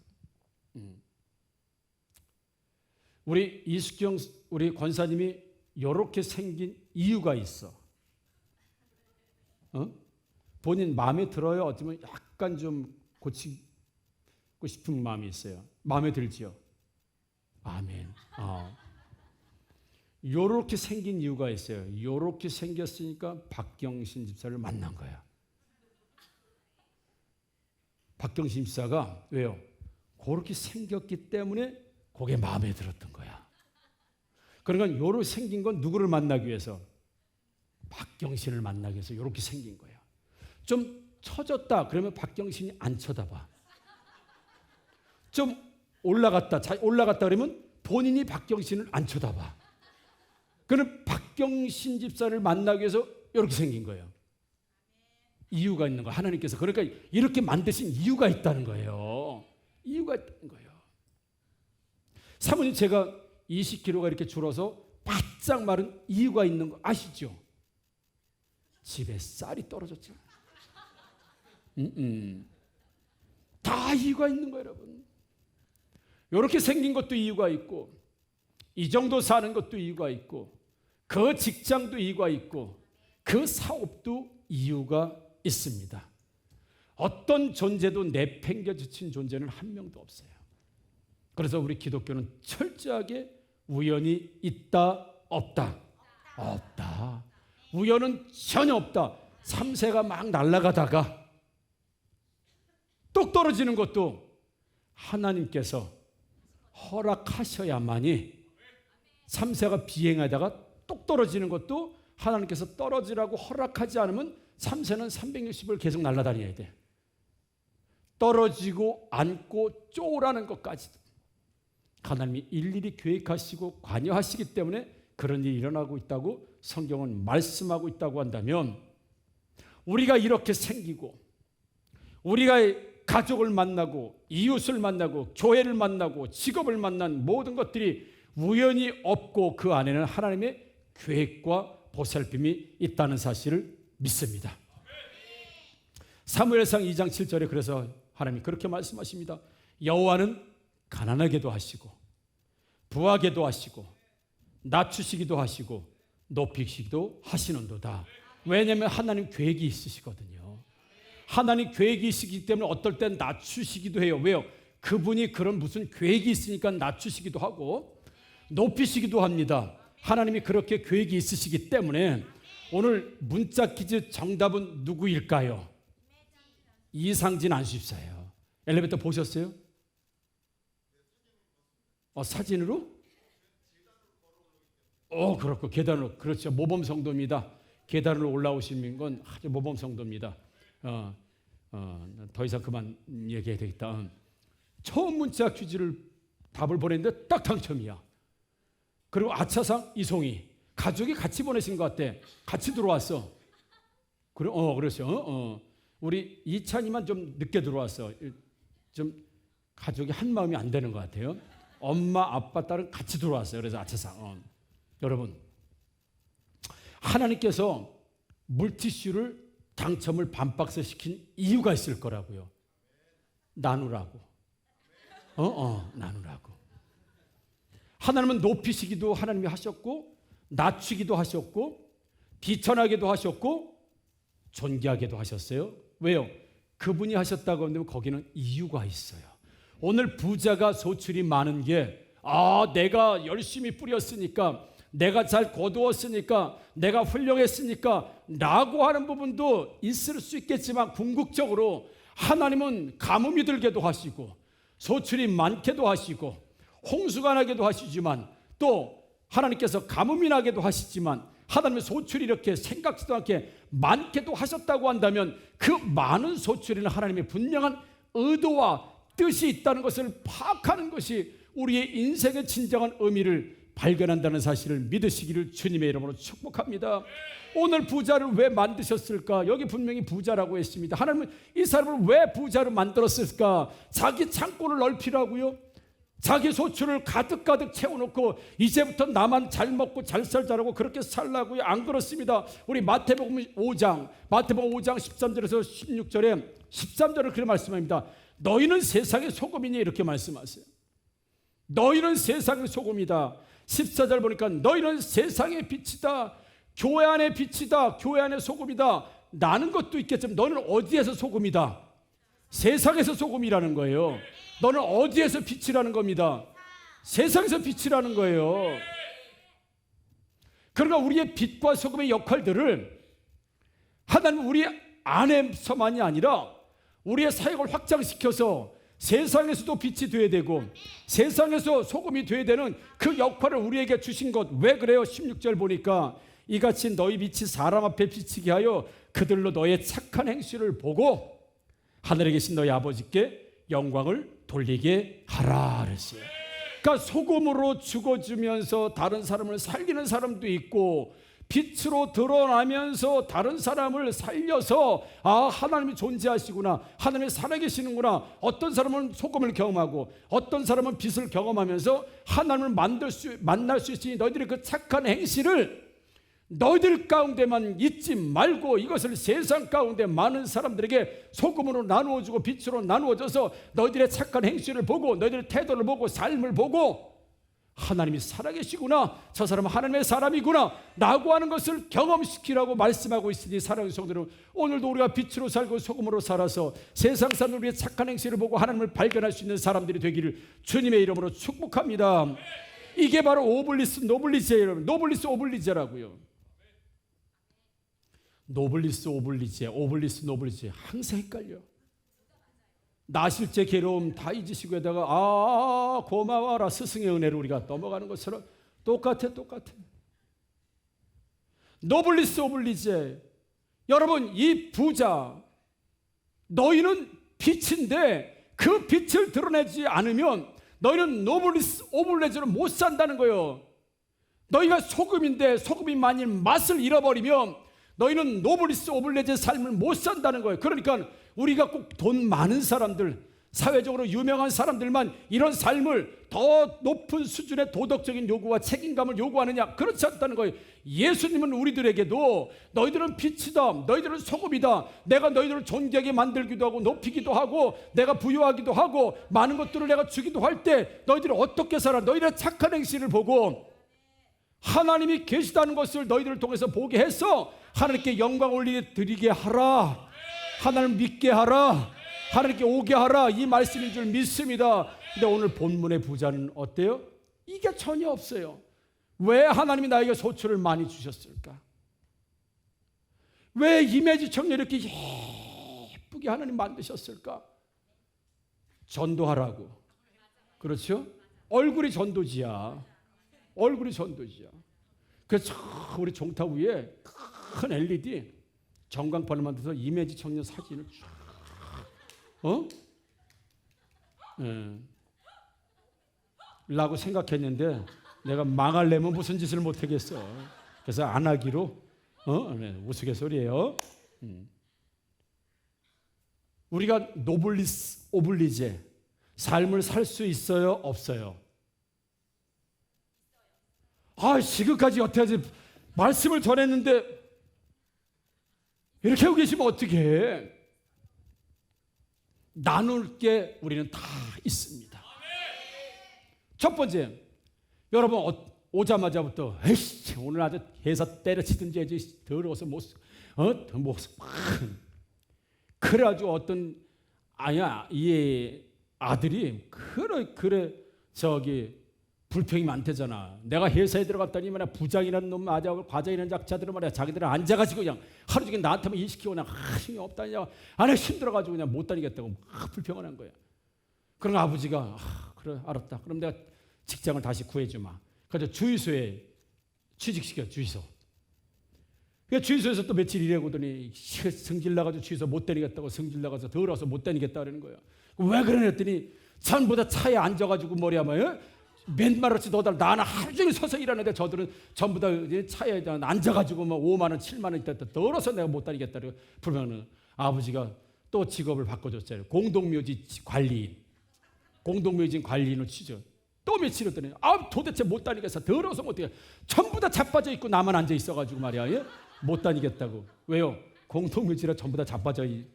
우리 이숙경 우리 권사님이 이렇게 생긴 이유가 있어. 본인 마음에 들어요? 어쩌면 약간 좀 고치고 싶은 마음이 있어요. 마음에 들지요? 아멘. 요렇게 생긴 이유가 있어요. 요렇게 생겼으니까 박경신 집사를 만난 거야. 박경신 집사가 왜요? 그렇게 생겼기 때문에 그게 마음에 들었던 거야. 그러니까 요렇게 생긴 건 누구를 만나기 위해서? 박경신을 만나기 위해서 요렇게 생긴 거야. 좀 처졌다 그러면 박경신이 안 쳐다봐. 좀 올라갔다 그러면 본인이 박경신을 안 쳐다봐. 그는 박경신 집사를 만나기 위해서 이렇게 생긴 거예요. 이유가 있는 거예요. 하나님께서 그러니까 이렇게 만드신 이유가 있다는 거예요. 이유가 있다는 거예요. 사모님 제가 20kg가 이렇게 줄어서 바짝 마른 이유가 있는 거 아시죠? 집에 쌀이 떨어졌죠. 다 이유가 있는 거예요, 여러분. 이렇게 생긴 것도 이유가 있고, 이 정도 사는 것도 이유가 있고, 그 직장도 이유가 있고, 그 사업도 이유가 있습니다. 어떤 존재도 내팽겨치친 존재는 한 명도 없어요. 그래서 우리 기독교는 철저하게 우연이 있다 없다? 없다. 우연은 전혀 없다. 참새가 막 날아가다가 똑 떨어지는 것도 하나님께서 허락하셔야만이, 참새가 비행하다가 똑 떨어지는 것도 하나님께서 떨어지라고 허락하지 않으면 참새는 360을 계속 날아다녀야 돼. 떨어지고 앉고 쪼라는 것까지도 하나님이 일일이 계획하시고 관여하시기 때문에 그런 일이 일어나고 있다고 성경은 말씀하고 있다고 한다면, 우리가 이렇게 생기고 우리가 가족을 만나고 이웃을 만나고 교회를 만나고 직업을 만난 모든 것들이 우연히 없고 그 안에는 하나님의 계획과 보살핌이 있다는 사실을 믿습니다. 사무엘상 2장 7절에 그래서 하나님이 그렇게 말씀하십니다. 여호와는 가난하게도 하시고 부하게도 하시고 낮추시기도 하시고 높이시기도 하시는도다. 왜냐하면 하나님 계획이 있으시거든요. 하나님 계획이 있으시기 때문에 어떨 땐 낮추시기도 해요. 왜요? 그분이 그런 무슨 계획이 있으니까 낮추시기도 하고 높이시기도 합니다. 하나님이 그렇게 계획이 있으시기 때문에 오늘 문자 퀴즈 정답은 누구일까요? 이상진 안수집사예요. 엘리베이터 보셨어요? 사진으로? 그렇고 계단으로, 그렇죠. 모범 성도입니다. 계단으로 올라오시는 건 아주 모범 성도입니다. 더 이상 그만 얘기해야 되겠다. 처음 문자 퀴즈를 답을 보냈는데 딱 당첨이야. 그리고 아차상 이송이 가족이 같이 보내신 것 같아. 같이 들어왔어. 그래, 그렇죠. 우리 이찬이만 좀 늦게 들어왔어. 좀 가족이 한 마음이 안 되는 것 같아요. 엄마, 아빠, 딸은 같이 들어왔어요. 그래서 아차상. 여러분, 하나님께서 물티슈를 당첨을 반박스 시킨 이유가 있을 거라고요. 나누라고. 나누라고. 하나님은 높이시기도 하나님이 하셨고, 낮추기도 하셨고, 비천하게도 하셨고, 존귀하게도 하셨어요. 왜요? 그분이 하셨다고 하면 거기는 이유가 있어요. 오늘 부자가 소출이 많은 게, 내가 열심히 뿌렸으니까, 내가 잘 거두었으니까, 내가 훌륭했으니까 라고 하는 부분도 있을 수 있겠지만, 궁극적으로 하나님은 가뭄이 들게도 하시고 소출이 많게도 하시고 홍수가 나게도 하시지만, 또 하나님께서 가뭄이 나게도 하시지만, 하나님의 소출이 이렇게 생각지도 않게 많게도 하셨다고 한다면, 그 많은 소출에는 하나님의 분명한 의도와 뜻이 있다는 것을 파악하는 것이 우리의 인생의 진정한 의미를 발견한다는 사실을 믿으시기를 주님의 이름으로 축복합니다. 오늘 부자를 왜 만드셨을까? 여기 분명히 부자라고 했습니다. 하나님은 이 사람을 왜 부자로 만들었을까? 자기 창고를 넓히라고요? 자기 소출을 가득가득 채워놓고 이제부터 나만 잘 먹고 잘 살자라고 그렇게 살라고요? 안 그렇습니다. 우리 마태복음 5장 13절에서 16절에 13절을 그렇게 말씀합니다. 너희는 세상의 소금이니 이렇게 말씀하세요. 너희는 세상의 소금이다. 14절 보니까 너희는 세상의 빛이다. 교회 안의 빛이다. 교회 안의 소금이다. 나는 것도 있겠지만 너는 어디에서 소금이다? 세상에서 소금이라는 거예요. 너는 어디에서 빛이라는 겁니다. 세상에서 빛이라는 거예요. 그러니까 우리의 빛과 소금의 역할들을 하나님 우리 안에서만이 아니라 우리의 사역을 확장시켜서 세상에서도 빛이 되어야 되고 세상에서 소금이 되어야 되는 그 역할을 우리에게 주신 것. 왜 그래요? 16절 보니까 이같이 너희 빛이 사람 앞에 비치게 하여 그들로 너의 착한 행실을 보고 하늘에 계신 너희 아버지께 영광을 돌리게 하라 그랬어요. 그러니까 소금으로 죽어주면서 다른 사람을 살리는 사람도 있고, 빛으로 드러나면서 다른 사람을 살려서 하나님이 존재하시구나, 하나님이 살아계시는구나. 어떤 사람은 소금을 경험하고 어떤 사람은 빛을 경험하면서 하나님을 만날 수 있으니 너희들의 그 착한 행실을 너희들 가운데만 잊지 말고 이것을 세상 가운데 많은 사람들에게 소금으로 나누어주고 빛으로 나누어져서 너희들의 착한 행실을 보고 너희들의 태도를 보고 삶을 보고 하나님이 살아계시구나, 저 사람은 하나님의 사람이구나 라고 하는 것을 경험시키라고 말씀하고 있으니, 사랑하는 성도들, 오늘도 우리가 빛으로 살고 소금으로 살아서 세상 사람들의 착한 행실을 보고 하나님을 발견할 수 있는 사람들이 되기를 주님의 이름으로 축복합니다. 이게 바로 오블리스 노블리제예요. 여러분, 노블리스 오블리제라고요. 노블리스 오블리제, 오블리스 노블리제 항상 헷갈려. 나실제 괴로움 다 잊으시고 에다가 고마워라 스승의 은혜로 우리가 넘어가는 것처럼 똑같아. 노블리스 오블리제. 여러분, 이 부자, 너희는 빛인데 그 빛을 드러내지 않으면 너희는 노블리스 오블리제로 못 산다는 거예요. 너희가 소금인데 소금이 만일 맛을 잃어버리면 너희는 노블리스 오블리제 삶을 못 산다는 거예요. 그러니까 우리가 꼭 돈 많은 사람들, 사회적으로 유명한 사람들만 이런 삶을 더 높은 수준의 도덕적인 요구와 책임감을 요구하느냐? 그렇지 않다는 거예요. 예수님은 우리들에게도 너희들은 빛이다, 너희들은 소금이다, 내가 너희들을 존귀하게 만들기도 하고 높이기도 하고 내가 부여하기도 하고 많은 것들을 내가 주기도 할 때 너희들이 어떻게 살아, 너희들의 착한 행실을 보고 하나님이 계시다는 것을 너희들을 통해서 보게 해서 하나님께 영광 올리게 하라, 하나님을 믿게 하라, 하나님께 오게 하라, 이 말씀인 줄 믿습니다. 근데 오늘 본문의 부자는 어때요? 이게 전혀 없어요. 왜 하나님이 나에게 소출을 많이 주셨을까? 왜 이미지 청년 이렇게 예쁘게 하나님 만드셨을까? 전도하라고. 그렇죠? 얼굴이 전도지야. 그래서 우리 종탑 위에 큰 LED 전광판을 만들어서 이미지 청년 사진을 라고 생각했는데 내가 망할래면 무슨 짓을 못하겠어. 그래서 안 하기로 우스갯소리예요. 우리가 노블리스 오블리제 삶을 살 수 있어요, 없어요? 지금까지 여태까지 말씀을 전했는데 이렇게 하고 계시면 어떻게 해? 나눌 게 우리는 다 있습니다. 첫 번째, 여러분 오자마자부터 에이씨 오늘 아주 회사 때려치든지 해야지 더러워서 그래가지고 어떤 이 아들이 그래 불평이 많대잖아. 내가 회사에 들어갔더니 부장이라는 놈 아자하고 과장이라는 작자들은 말이야, 자기들은 앉아가지고 그냥 하루 종일 나한테만 일시키고 그냥 힘이 없다냐, 안에 힘들어가지고 그냥 못 다니겠다고 막 불평을 한 거야. 그럼 아버지가 그래 알았다, 그럼 내가 직장을 다시 구해주마. 그래서 주유소에 취직시켜. 주유소. 그러니까 주유소에서 또 며칠 일해보더니 성질 나가지고 주유소 못 다니겠다고, 성질 나가서 더러워서 못 다니겠다 그러는 거야. 왜 그러냐 했더니 전부 다 차에 앉아가지고 맨말없이 너들 나는 하루 종일 서서 일하는데 저들은 전부 다 차에 앉아가지고 5만 원, 7만 원 있다 떨어서 내가 못 다니겠다. 불평은 아버지가 또 직업을 바꿔줬어요. 공동묘지 관리인. 공동묘지 관리인을 취직. 또 며칠 했더니 도대체 못 다니겠어. 더러워서 못 다니겠어. 전부 다 자빠져 있고 나만 앉아 있어가지고 말이야. 못 다니겠다고. 왜요? 공동묘지라 전부 다 자빠진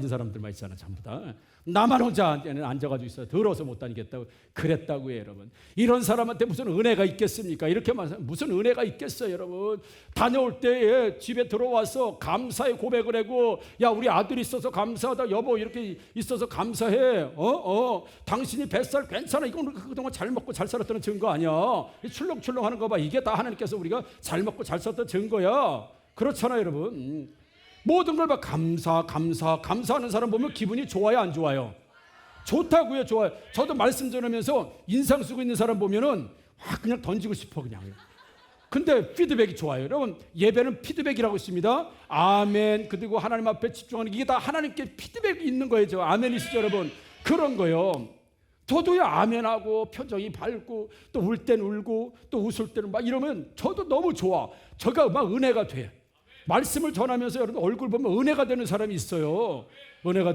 사람들만 있잖아. 전부 다. 나만 혼자 앉아가지고 있어요. 더러워서 못 다니겠다고 그랬다고요. 여러분, 이런 사람한테 무슨 은혜가 있겠습니까? 이렇게 말하면 무슨 은혜가 있겠어요. 여러분, 다녀올 때 집에 들어와서 감사의 고백을 하고, 야 우리 아들이 있어서 감사하다, 여보 이렇게 있어서 감사해, 당신이 뱃살 괜찮아, 이건 그동안 잘 먹고 잘 살았다는 증거 아니야. 출렁출렁하는 거 봐. 이게 다 하나님께서 우리가 잘 먹고 잘 살았다는 증거야. 그렇잖아요. 여러분, 모든 걸 막 감사하는 사람 보면 기분이 좋아요, 안 좋아요? 좋다고요. 좋아요. 저도 말씀 전하면서 인상 쓰고 있는 사람 보면은 그냥 던지고 싶어 그냥. 근데 피드백이 좋아요. 여러분, 예배는 피드백이라고 있습니다. 아멘. 그리고 하나님 앞에 집중하는 게 이게 다 하나님께 피드백이 있는 거예요. 아멘이시죠 여러분? 그런 거요. 저도야 아멘하고 표정이 밝고 또 울 땐 울고 또 웃을 때는 막 이러면 저도 너무 좋아. 저가 막 은혜가 돼. 말씀을 전하면서 여러분 얼굴 보면 은혜가 되는 사람이 있어요. 은혜가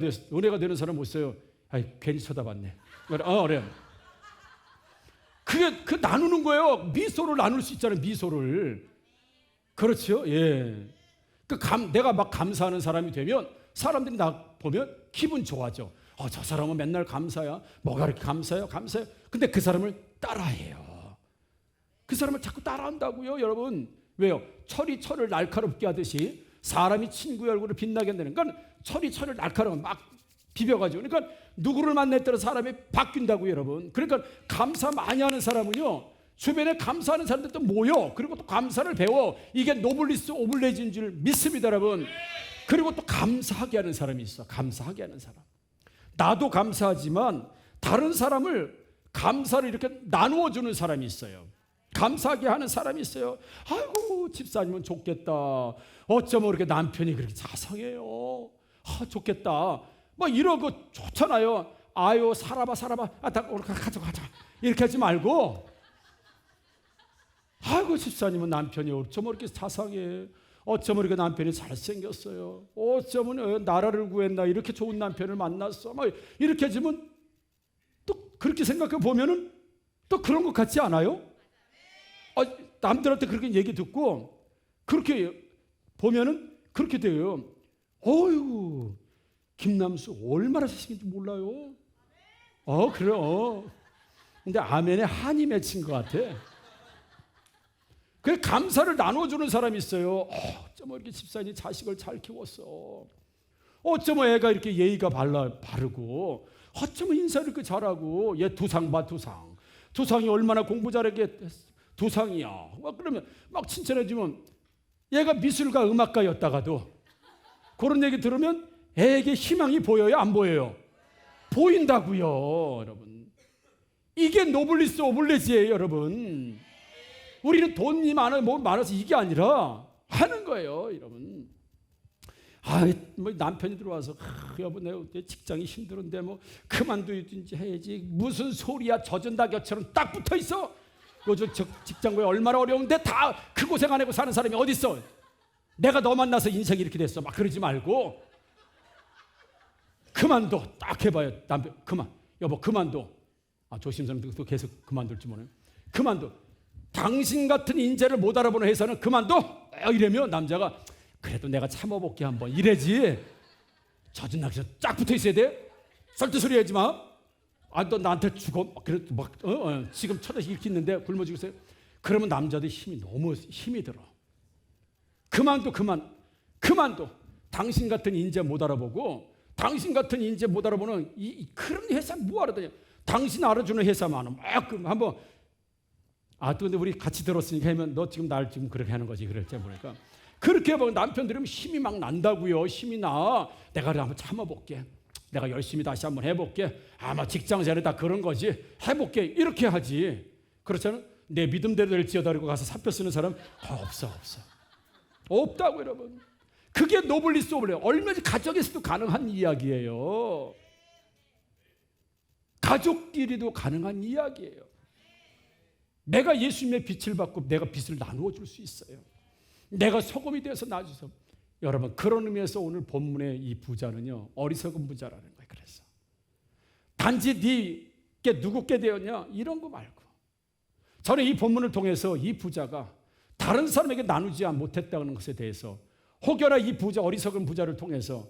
되는 사람 못 써요. 아이 괜히 쳐다봤네. 그래. 그게 나누는 거예요. 미소를 나눌 수 있잖아요. 미소를. 그렇죠. 예. 내가 막 감사하는 사람이 되면 사람들이 나 보면 기분 좋아져. 저 사람은 맨날 감사야. 뭐가 그렇게 감사해요? 감사해요. 근데 그 사람을 따라해요. 그 사람을 자꾸 따라한다고요, 여러분. 왜요? 철이 철을 날카롭게 하듯이 사람이 친구의 얼굴을 빛나게 한다는 건 철이 철을 날카롭게 막 비벼가지고 그러니까 누구를 만날 때는 사람이 바뀐다고요, 여러분. 그러니까 감사 많이 하는 사람은요 주변에 감사하는 사람들도 모여 그리고 또 감사를 배워. 이게 노블리스 오블레지인 줄 믿습니다, 여러분. 그리고 또 감사하게 하는 사람이 있어. 감사하게 하는 사람. 나도 감사하지만 다른 사람을 감사를 이렇게 나누어 주는 사람이 있어요. 감사하게 하는 사람이 있어요. 아이고 집사님은 좋겠다. 어쩌면 이렇게 남편이 그렇게 자상해요. 좋겠다. 막 이러고 좋잖아요. 아유 살아봐. 오늘 가자. 이렇게 하지 말고 아이고 집사님은 남편이 어쩌면 이렇게 자상해. 어쩌면 이렇게 남편이 잘생겼어요. 어쩌면 나라를 구했나 이렇게 좋은 남편을 만났어. 막 이렇게 해주면 또 그렇게 생각해 보면은 또 그런 것 같지 않아요? 남들한테 그렇게 얘기 듣고 그렇게 보면은 그렇게 돼요. 어휴 김남수 얼마나 잘생긴지 몰라요. 그래요. 근데 아멘에 한이 맺힌 것 같아. 그 감사를 나눠주는 사람이 있어요. 어쩌면 이렇게 집사님이 자식을 잘 키웠어. 어쩌면 애가 이렇게 예의가 바르고 어쩌면 인사를 이렇게 잘하고 얘 두상 봐 두상. 두상이 얼마나 공부 잘하게 두상이야. 막 그러면 막 칭찬해주면 얘가 미술가 음악가였다가도 그런 얘기 들으면 애에게 희망이 보여요? 안 보여요? 보인다고요, 여러분. 이게 노블리스 오블레지예요, 여러분. 우리는 돈이 많아서 이게 아니라 하는 거예요, 여러분. 뭐 남편이 들어와서 여보 내 직장이 힘들은데 뭐 그만두든지 해야지. 무슨 소리야. 젖은 닭뼈처럼 딱 붙어 있어. 요즘 직장고에 얼마나 어려운데 다 그 고생 안 하고 사는 사람이 어디 있어. 내가 너 만나서 인생이 이렇게 됐어. 막 그러지 말고 그만둬. 딱 해봐요. 남편 그만. 여보 그만둬. 조심스럽게 또 계속 그만둘지 모르네. 그만둬. 당신 같은 인재를 못 알아보는 회사는 그만둬. 이러면 남자가 그래도 내가 참아볼게 한번 이래지. 젖은 닭이 쫙 붙어 있어야 돼. 썰뜻소리 하지 마. 너 나한테 죽어. 지금 쳐다시 이렇게 있는데 굶어 죽겠어요. 그러면 남자도 너무 힘이 들어. 그만둬. 당신 같은 인재 못 알아보고 당신 같은 인재 못 알아보는 그런 회사 뭐 알아다녀. 당신 알아주는 회사 많아. 막 한번 근데 우리 같이 들었으니까 하면 너 지금 날 지금 그렇게 하는 거지. 그럴지 모르니까 그렇게 해보면 남편 들으면 힘이 막 난다고요. 힘이 나. 내가 한번 참아볼게. 내가 열심히 다시 한번 해볼게. 아마 직장생활에 다 그런 거지. 해볼게. 이렇게 하지. 그렇잖아. 내 믿음대로 될지어다 고 가서 사표 쓰는 사람 없어. 없다고 여러분. 그게 노블리스 오블레. 얼마든지 가정에서도 가능한 이야기예요. 가족끼리도 가능한 이야기예요. 내가 예수님의 빛을 받고 내가 빛을 나누어 줄 수 있어요. 내가 소금이 되어서 나주서. 여러분 그런 의미에서 오늘 본문의 이 부자는요 어리석은 부자라는 거예요. 그래서 단지 네게 누구께 되었냐 이런 거 말고 저는 이 본문을 통해서 이 부자가 다른 사람에게 나누지 못했다는 것에 대해서 혹여나 이 부자 어리석은 부자를 통해서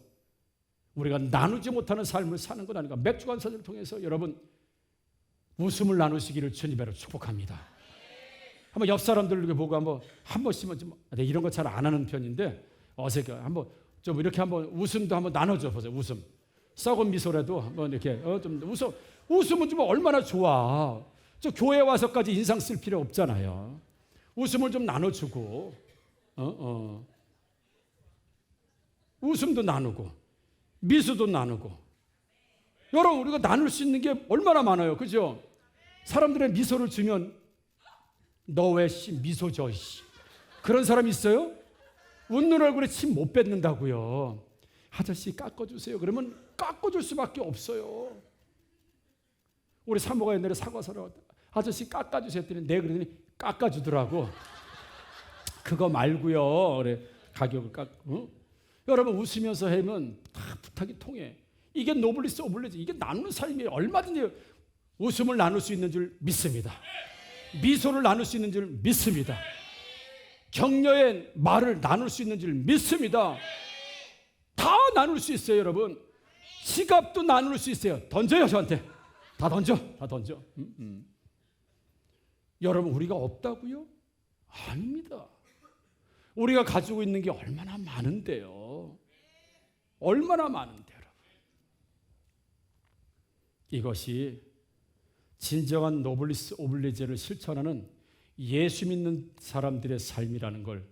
우리가 나누지 못하는 삶을 사는 것 아닌가. 맥주관사를 통해서 여러분 웃음을 나누시기를 주님으로 축복합니다. 한번 옆 사람들에게 보고 한 번씩만 좀 이런 거 잘 안 하는 편인데 어색해. 한번 좀 이렇게 한번 웃음도 한번 나눠줘 보세요. 웃음. 썩은 미소라도 한번 이렇게 좀 웃음은 좀 얼마나 좋아. 저 교회 와서까지 인상 쓸 필요 없잖아요. 웃음을 좀 나눠주고 웃음도 나누고 미소도 나누고. 여러분 우리가 나눌 수 있는 게 얼마나 많아요. 그죠? 사람들의 미소를 주면 너 왜 미소 줘 그런 사람 있어요? 웃는 얼굴에 침 못 뱉는다고요. 아저씨 깎아주세요. 그러면 깎아줄 수밖에 없어요. 우리 사모가 옛날에 사과 사러 왔다. 아저씨 깎아주세요 했더니 네 그러더니 깎아주더라고. 그거 말고요. 그래 가격을 여러분 웃으면서 하면 다 부탁이 통해. 이게 노블리스 오블리제, 이게 나누는 삶이 얼마든지 웃음을 나눌 수 있는 줄 믿습니다. 미소를 나눌 수 있는 줄 믿습니다. 격려의 말을 나눌 수 있는 줄 믿습니다. 다 나눌 수 있어요, 여러분. 지갑도 나눌 수 있어요. 던져요, 저한테. 다 던져. 여러분, 우리가 없다고요? 아닙니다. 우리가 가지고 있는 게 얼마나 많은데요. 얼마나 많은데, 여러분. 이것이 진정한 노블리스 오블리제를 실천하는 예수 믿는 사람들의 삶이라는 걸.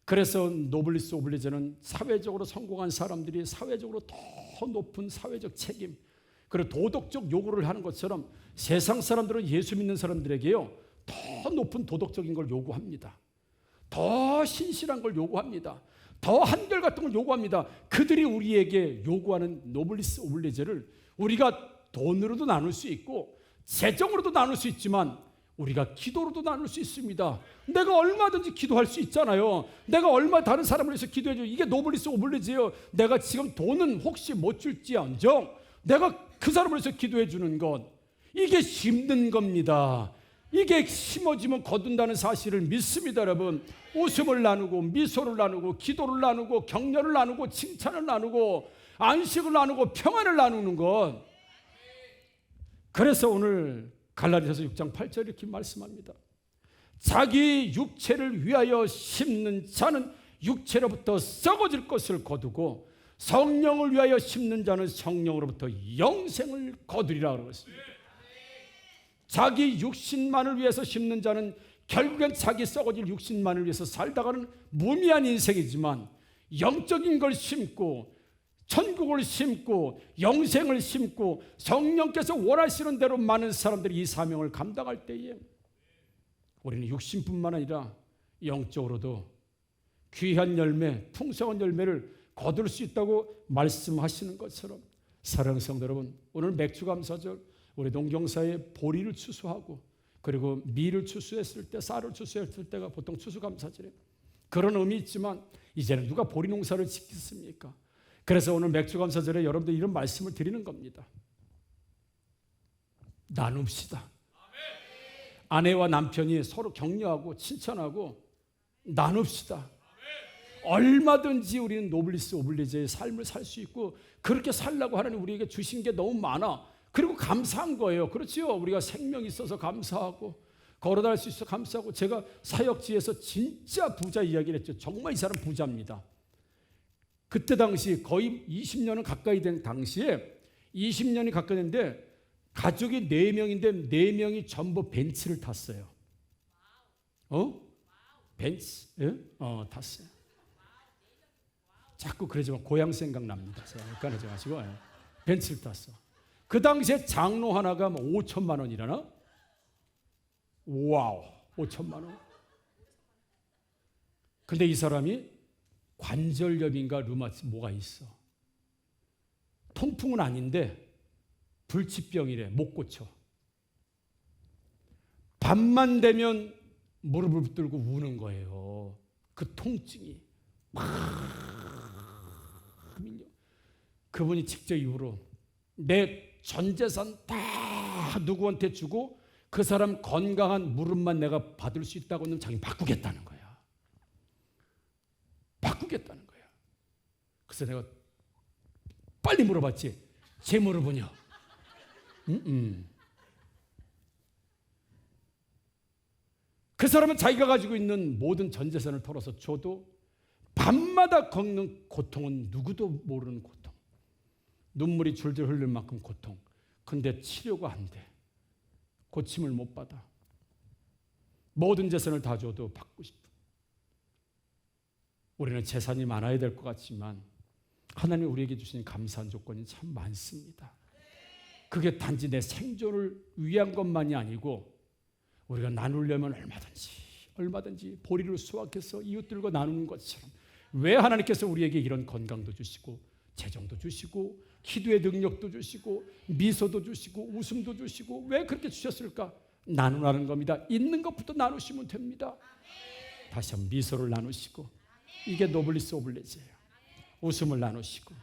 그래서 노블리스 오블리제는 사회적으로 성공한 사람들이 사회적으로 더 높은 사회적 책임, 그리고 도덕적 요구를 하는 것처럼 세상 사람들은 예수 믿는 사람들에게요 더 높은 도덕적인 걸 요구합니다. 더 신실한 걸 요구합니다. 더 한결같은 걸 요구합니다. 그들이 우리에게 요구하는 노블리스 오블리제를 우리가 돈으로도 나눌 수 있고 재정으로도 나눌 수 있지만 우리가 기도로도 나눌 수 있습니다. 내가 얼마든지 기도할 수 있잖아요. 내가 얼마 다른 사람을 위해서 기도해줘. 이게 노블리스 오블리제예요. 내가 지금 돈은 혹시 못 줄지언정 내가 그 사람을 위해서 기도해 주는 것, 이게 심는 겁니다. 이게 심어지면 거둔다는 사실을 믿습니다. 여러분, 웃음을 나누고 미소를 나누고 기도를 나누고 격려를 나누고 칭찬을 나누고 안식을 나누고 평안을 나누는 것. 그래서 오늘 갈라디아서 6장 8절 이렇게 말씀합니다. 자기 육체를 위하여 심는 자는 육체로부터 썩어질 것을 거두고 성령을 위하여 심는 자는 성령으로부터 영생을 거두리라 그랬습니다. 자기 육신만을 위해서 심는 자는 결국엔 자기 썩어질 육신만을 위해서 살다가는 무미한 인생이지만 영적인 걸 심고 천국을 심고 영생을 심고 성령께서 원하시는 대로 많은 사람들이 이 사명을 감당할 때에 우리는 육신뿐만 아니라 영적으로도 귀한 열매, 풍성한 열매를 거둘 수 있다고 말씀하시는 것처럼, 사랑하는 성도 여러분, 오늘 맥주감사절 우리 농경사에 보리를 추수하고 그리고 밀을 추수했을 때, 쌀을 추수했을 때가 보통 추수감사절이에요. 그런 의미 있지만 이제는 누가 보리 농사를 짓겠습니까? 그래서 오늘 맥주감사절에 여러분들 이런 말씀을 드리는 겁니다. 나눕시다. 아내와 남편이 서로 격려하고 칭찬하고 나눕시다. 얼마든지 우리는 노블리스 오블리제의 삶을 살 수 있고 그렇게 살라고 하나님 우리에게 주신 게 너무 많아. 그리고 감사한 거예요. 그렇죠? 우리가 생명이 있어서 감사하고 걸어다닐 수 있어서 감사하고. 제가 사역지에서 진짜 부자 이야기를 했죠. 정말 이 사람 부자입니다. 그때 당시 거의 20년은 가까이 된 당시에 20년이 가까이 됐는데 가족이 4명인데 4명이 전부 벤츠를 탔어요. 벤츠? 예? 탔어요. 자꾸 그러지만 고향 생각납니다. 헷갈리지 마시고. 예. 벤츠를 탔어. 그 당시에 장로 하나가 5천만 원이라나? 와우, 5천만 원. 근데 이 사람이 관절염인가 류마티스 뭐가 있어. 통풍은 아닌데 불치병이래. 못 고쳐. 밤만 되면 무릎을 붙들고 우는 거예요. 그 통증이 막 밀려. 그분이 직접 입으로 내 전 재산 다 누구한테 주고 그 사람 건강한 무릎만 내가 받을 수 있다고는 자기 바꾸겠다는 거야. 바꾸겠다는 거야. 그래서 내가 빨리 물어봤지. 제 무릎은요? 그 사람은 자기가 가지고 있는 모든 전 재산을 털어서 줘도 밤마다 겪는 고통은 누구도 모르는 고통. 눈물이 줄줄 흘릴 만큼 고통. 근데 치료가 안 돼. 고침을 못 받아. 모든 재산을 다 줘도 받고 싶어. 우리는 재산이 많아야 될 것 같지만 하나님이 우리에게 주신 감사한 조건이 참 많습니다. 그게 단지 내 생존을 위한 것만이 아니고 우리가 나누려면 얼마든지 보리를 수확해서 이웃들과 나누는 것처럼 왜 하나님께서 우리에게 이런 건강도 주시고 재정도 주시고 기도의 능력도 주시고 미소도 주시고 웃음도 주시고 왜 그렇게 주셨을까? 나누라는 겁니다. 있는 것부터 나누시면 됩니다. 다시 한번 미소를 나누시고, 이게 노블리스 오블레지예요. 웃음을 나누시고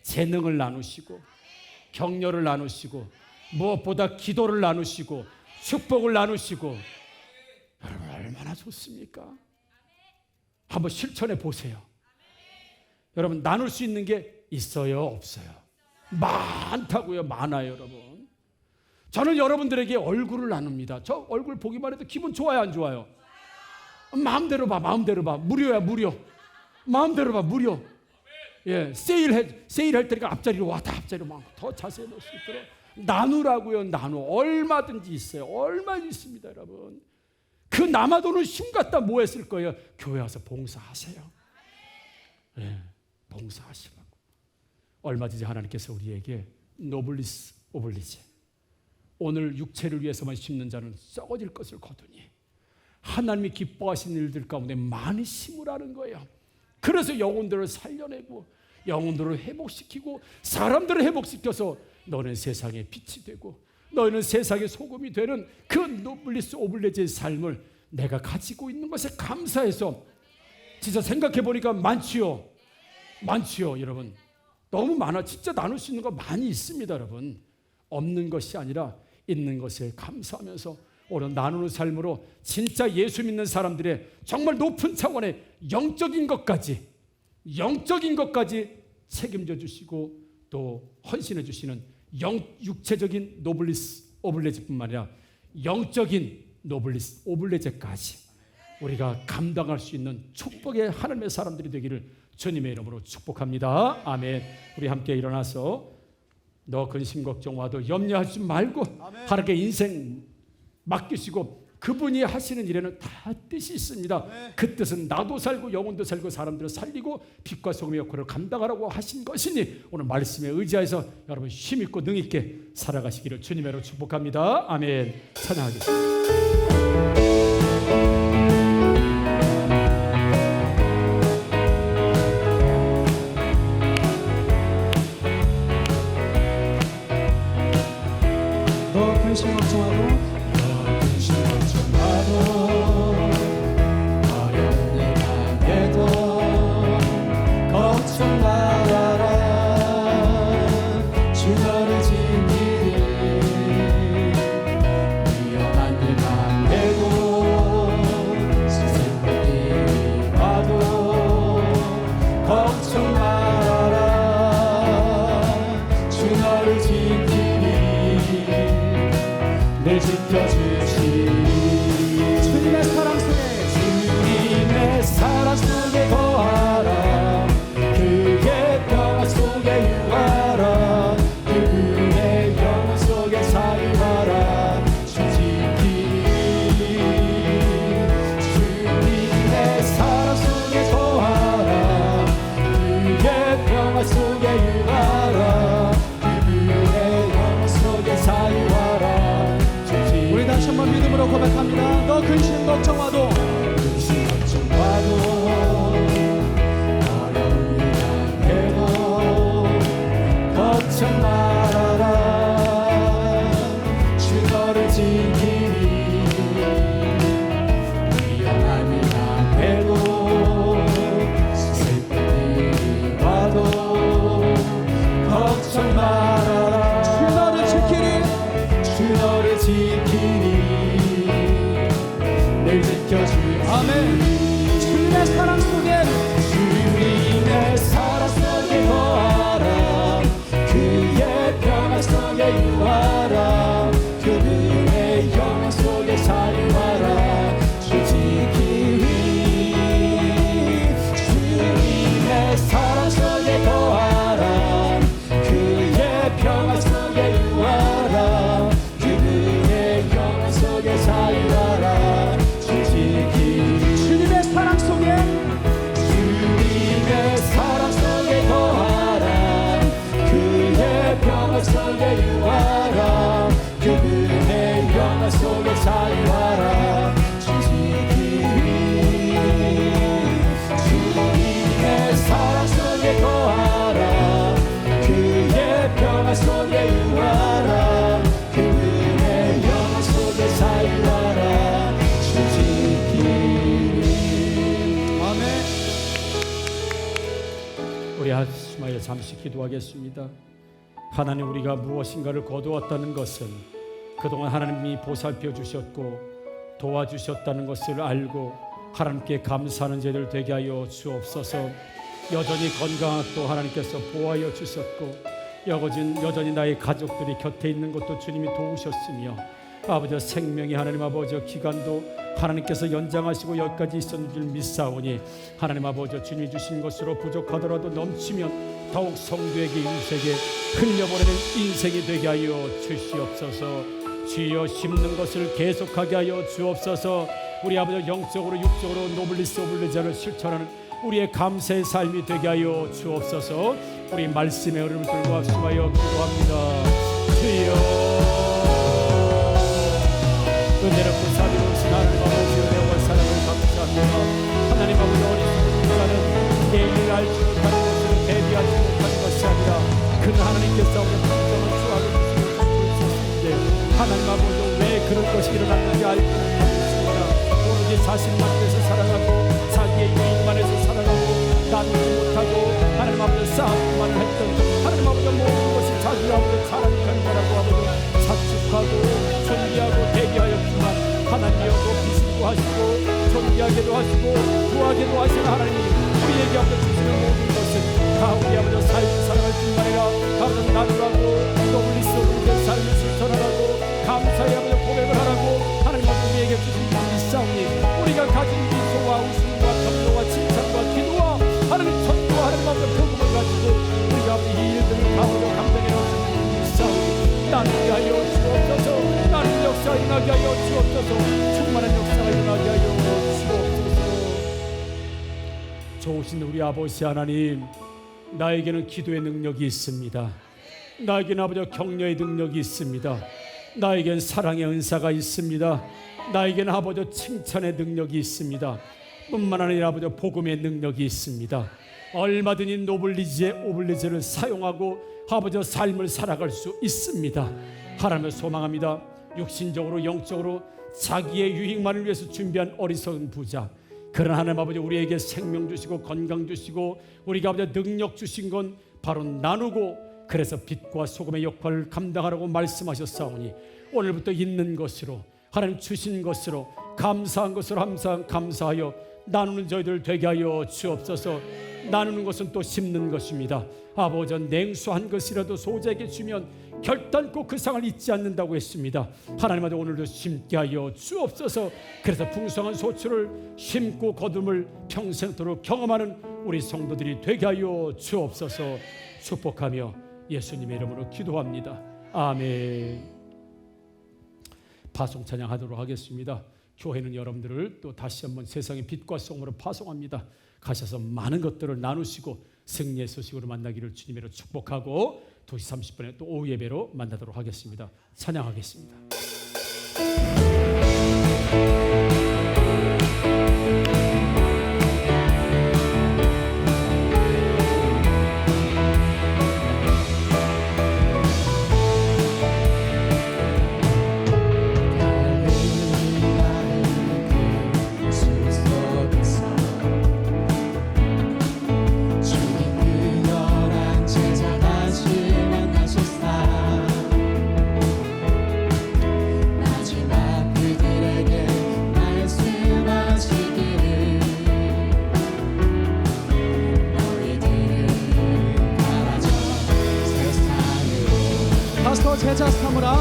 재능을 나누시고 격려를 나누시고 무엇보다 기도를 나누시고 축복을 나누시고, 여러분 얼마나 좋습니까? 한번 실천해 보세요. 여러분 나눌 수 있는 게 있어요, 없어요? 많다고요. 많아요, 여러분. 저는 여러분들에게 얼굴을 나눕니다. 저 얼굴 보기만 해도 기분 좋아요, 안 좋아요? 마음대로 봐, 마음대로 봐. 무료야, 무료. 마음대로 봐, 무료. 예, 세일할 때니까 앞자리로 와, 다 앞자리로 막 더 자세히 넣을 수 있도록 나누라고요. 나누. 얼마든지 있어요. 얼마든지 있습니다, 여러분. 그 남아도는 힘 갖다 뭐 했을 거예요? 교회 와서 봉사하세요. 예, 봉사하시라고. 얼마든지 하나님께서 우리에게 노블리스 오블리제, 오늘 육체를 위해서만 심는 자는 썩어질 것을 거두니 하나님이 기뻐하시는 일들 가운데 많이 심으라는 거예요. 그래서 영혼들을 살려내고 영혼들을 회복시키고 사람들을 회복시켜서 너는 세상의 빛이 되고 너희는 세상의 소금이 되는 그 노블리스 오블레제의 삶을 내가 가지고 있는 것에 감사해서, 진짜 생각해 보니까 많지요. 많지요, 여러분. 너무 많아. 진짜 나눌 수 있는 거 많이 있습니다, 여러분. 없는 것이 아니라 있는 것에 감사하면서 오늘 나누는 삶으로 진짜 예수 믿는 사람들의 정말 높은 차원의 영적인 것까지 책임져 주시고 또 헌신해 주시는 육체적인 노블리스 오블레제뿐만 아니라 영적인 노블리스 오블레제까지 우리가 감당할 수 있는 축복의 하나님의 사람들이 되기를 주님의 이름으로 축복합니다. 아멘. 우리 함께 일어나서 너 근심 걱정 와도 염려하지 말고 하나님께 인생 맡기시고 그분이 하시는 일에는 다 뜻이 있습니다. 그 뜻은 나도 살고 영혼도 살고 사람들을 살리고 빛과 소금의 역할을 감당하라고 하신 것이니 오늘 말씀에 의지해서 여러분 힘있고 능있게 살아가시기를 주님의 이름으로 축복합니다. 아멘. 찬양하겠습니다. 너 근심 걱정하고 어려움을 당해도 걱정 말아라. 주 너를 지키리. 위험한 일 당해도 슬픈 일이 와도 걱정 말아라. 주 너를 지키리. 늘 지켜주시리. 주님의 사랑 속에 주님의 사랑 속에 거하라. 그의 평화 속에 유하라. 그분의 영혼 속에 사유하라. 주 지키리. 주님의 사랑 속에 거하라. 그의 평화 속에 유하라. 그분의 영혼 속에 사유하라. 우리 다시 한번 믿음으로 고백합니다. 너 근심 걱정와도 근심 걱정와도 어려운 일 당해도 걱정 말아라. 주 너를 지키리. 위험한 일 당해도 슬픈 일이 와도 걱정 말아라. 주 너를 지키리. 주 너를 지키리. 늘 지켜주리. 아멘. 주님의 사랑 속에 주님의 사랑 속에 거하라. 그의 평화 속에 유하라. 그분의 영광 속에 사유하라. 주 지키리. 주님의 사랑 속에 거하라. 그의 평화 속에 유하라. 그분의 영광 속에 사유하라. 주 지키리. 주님의 사랑 속에 주님의 사랑 속에 거하라. 그의 평화 속에 유하라. 그분의 영광 속에 사유하라. 주 지키리. 주님의 사랑 속에 거하라. 그의 잠시 기도하겠습니다. 하나님, 우리가 무엇인가를 거두었다는 것은 그동안 하나님이 보살펴 주셨고 도와주셨다는 것을 알고 하나님께 감사하는 저희들 되게 하여 주옵소서. 여전히 건강하고 하나님께서 보호하여 주셨고 여전히 나의 가족들이 곁에 있는 것도 주님이 도우셨으며 아버지 생명이 하나님 아버지 기간도 하나님께서 연장하시고 여기까지 있었는 줄 믿사오니 하나님 아버지 주님이 주신 것으로 부족하더라도 넘치면 더욱 성도에게 인생에 흘려보내는 인생이 되게 하여 주시옵소서. 주여 심는 것을 계속하게 하여 주옵소서. 우리 아버지 영적으로 육적으로 노블리스 오블리자를 실천하는 우리의 감사의 삶이 되게 하여 주옵소서. 우리 말씀의 흐름을 들고 합심하여 기도합니다. 주여 은혜롭고 자비로우신 하나님 아버지 은혜와 사랑을 감사합니다. 하나님 아버지 어리석은 내일을 알지 못하는 것을 대비하지 못하는 것이 아니라 그 하나님께서 우리 풍성한 수확을 주시는데 하나님 아버지 왜 그런 것이 일어났는지 알지 못하고 있습니다. 오로지 자신만 위해서 살아가고 자기의 유익만 해서 살아가고 나누지 못하고 하나님 앞에 싸움만 했던 하나님 앞에 모든 것이 자기 앞에 사랑이 된다라고 아버지 자축하고 존귀하고 대비하였지만 하나님이여 높이시고 하시고 존귀하게도 하시고 구하게도 하시는 하나님이 우리에게 앞에 주시는 모든 것은 다 우리 아버지 삶을 살아갈 뿐만 아니라 아버지 나누라고 노블리스 우리의 삶을 실천하라고 감사의 아버지 고백을 하라고 하나님 앞에 우리에게 주신 믿사오니 우리가 가진 미소와 웃음과 격려와 칭찬과 기도와 하나님 천도와 하나님 앞에 복음을 가지고 우리가 이 일들을 가보고 감당해 놓은 믿사오니 나누게 하여 주옵소서. 나는 역사가 일어나게 하여 주옵소서. 충만한 역사가 일어나게 하여 주옵소서. 좋으신 우리 아버지 하나님, 나에게는 기도의 능력이 있습니다. 나에게는 아버지 격려의 능력이 있습니다. 나에게는 사랑의 은사가 있습니다. 나에게는 아버지 칭찬의 능력이 있습니다. 뿐만 아니라 아버지 복음의 능력이 있습니다. 얼마든지 노블리지의 오블리지를 사용하고 아버지 삶을 살아갈 수 있습니다. 하나님을 소망합니다. 육신적으로 영적으로 자기의 유익만을 위해서 준비한 어리석은 부자, 그러나 하나님 아버지 우리에게 생명 주시고 건강 주시고 우리가 아버지 능력 주신 건 바로 나누고 그래서 빛과 소금의 역할을 감당하라고 말씀하셨사오니 오늘부터 있는 것으로 하나님 주신 것으로 감사한 것으로 항상 감사하여 나누는 저희들 되게 하여 주옵소서. 나누는 것은 또 심는 것입니다. 아버지 냉수한 것이라도 소자에게 주면 결단코 그 상을 잊지 않는다고 했습니다. 하나님한테 오늘도 심게 하여 주옵소서. 그래서 풍성한 소출을 심고 거둠을 평생토록 경험하는 우리 성도들이 되게 하여 주옵소서. 축복하며 예수님의 이름으로 기도합니다. 아멘. 파송 찬양하도록 하겠습니다. 교회는 여러분들을 또 다시 한번 세상의 빛과 소금으로 파송합니다. 가셔서 많은 것들을 나누시고 승리의 소식으로 만나기를 주님으로 축복하고 2시 30분에 또 오후 예배로 만나도록 하겠습니다. 찬양하겠습니다. 파스터 제자 삼으라.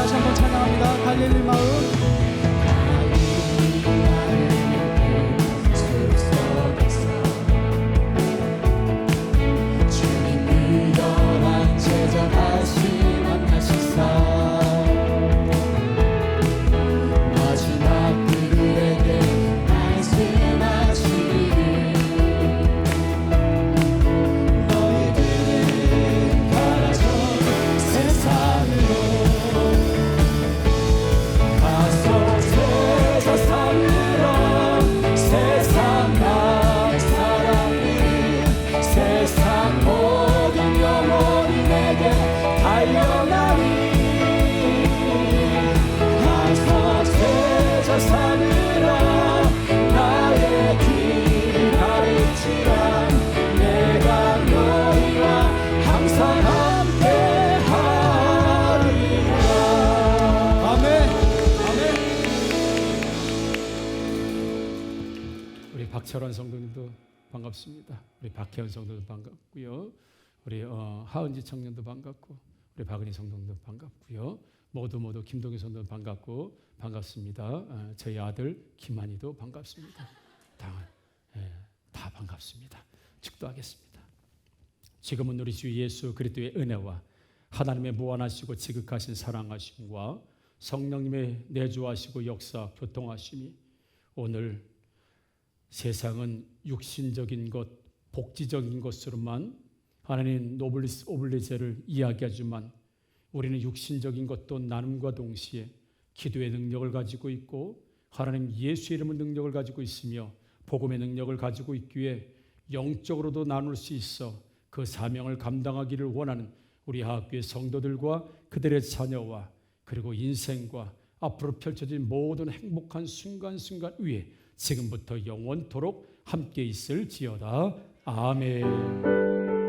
다시 한번 찬양합니다. 갈릴리 마을. 박철환 성도님도 반갑습니다. 우리 박혜원 성도도 반갑고요. 우리 하은지 청년도 반갑고 우리 박은희 성도도 반갑고요. 모두 김동희 성도도 반갑고 반갑습니다. 저희 아들 김한이도 반갑습니다. 다 반갑습니다. 축도하겠습니다. 지금은 우리 주 예수 그리스도의 은혜와 하나님의 무한하시고 지극하신 사랑하심과 성령님의 내주하시고 역사 교통하심이 오늘 세상은 육신적인 것, 복지적인 것으로만 하나님 노블리스 오블리제를 이야기하지만 우리는 육신적인 것도 나눔과 동시에 기도의 능력을 가지고 있고 하나님 예수의 이름의 능력을 가지고 있으며 복음의 능력을 가지고 있기에 영적으로도 나눌 수 있어 그 사명을 감당하기를 원하는 우리 하학교의 성도들과 그들의 자녀와 그리고 인생과 앞으로 펼쳐진 모든 행복한 순간순간 위에 지금부터 영원토록 함께 있을지어다. 아멘.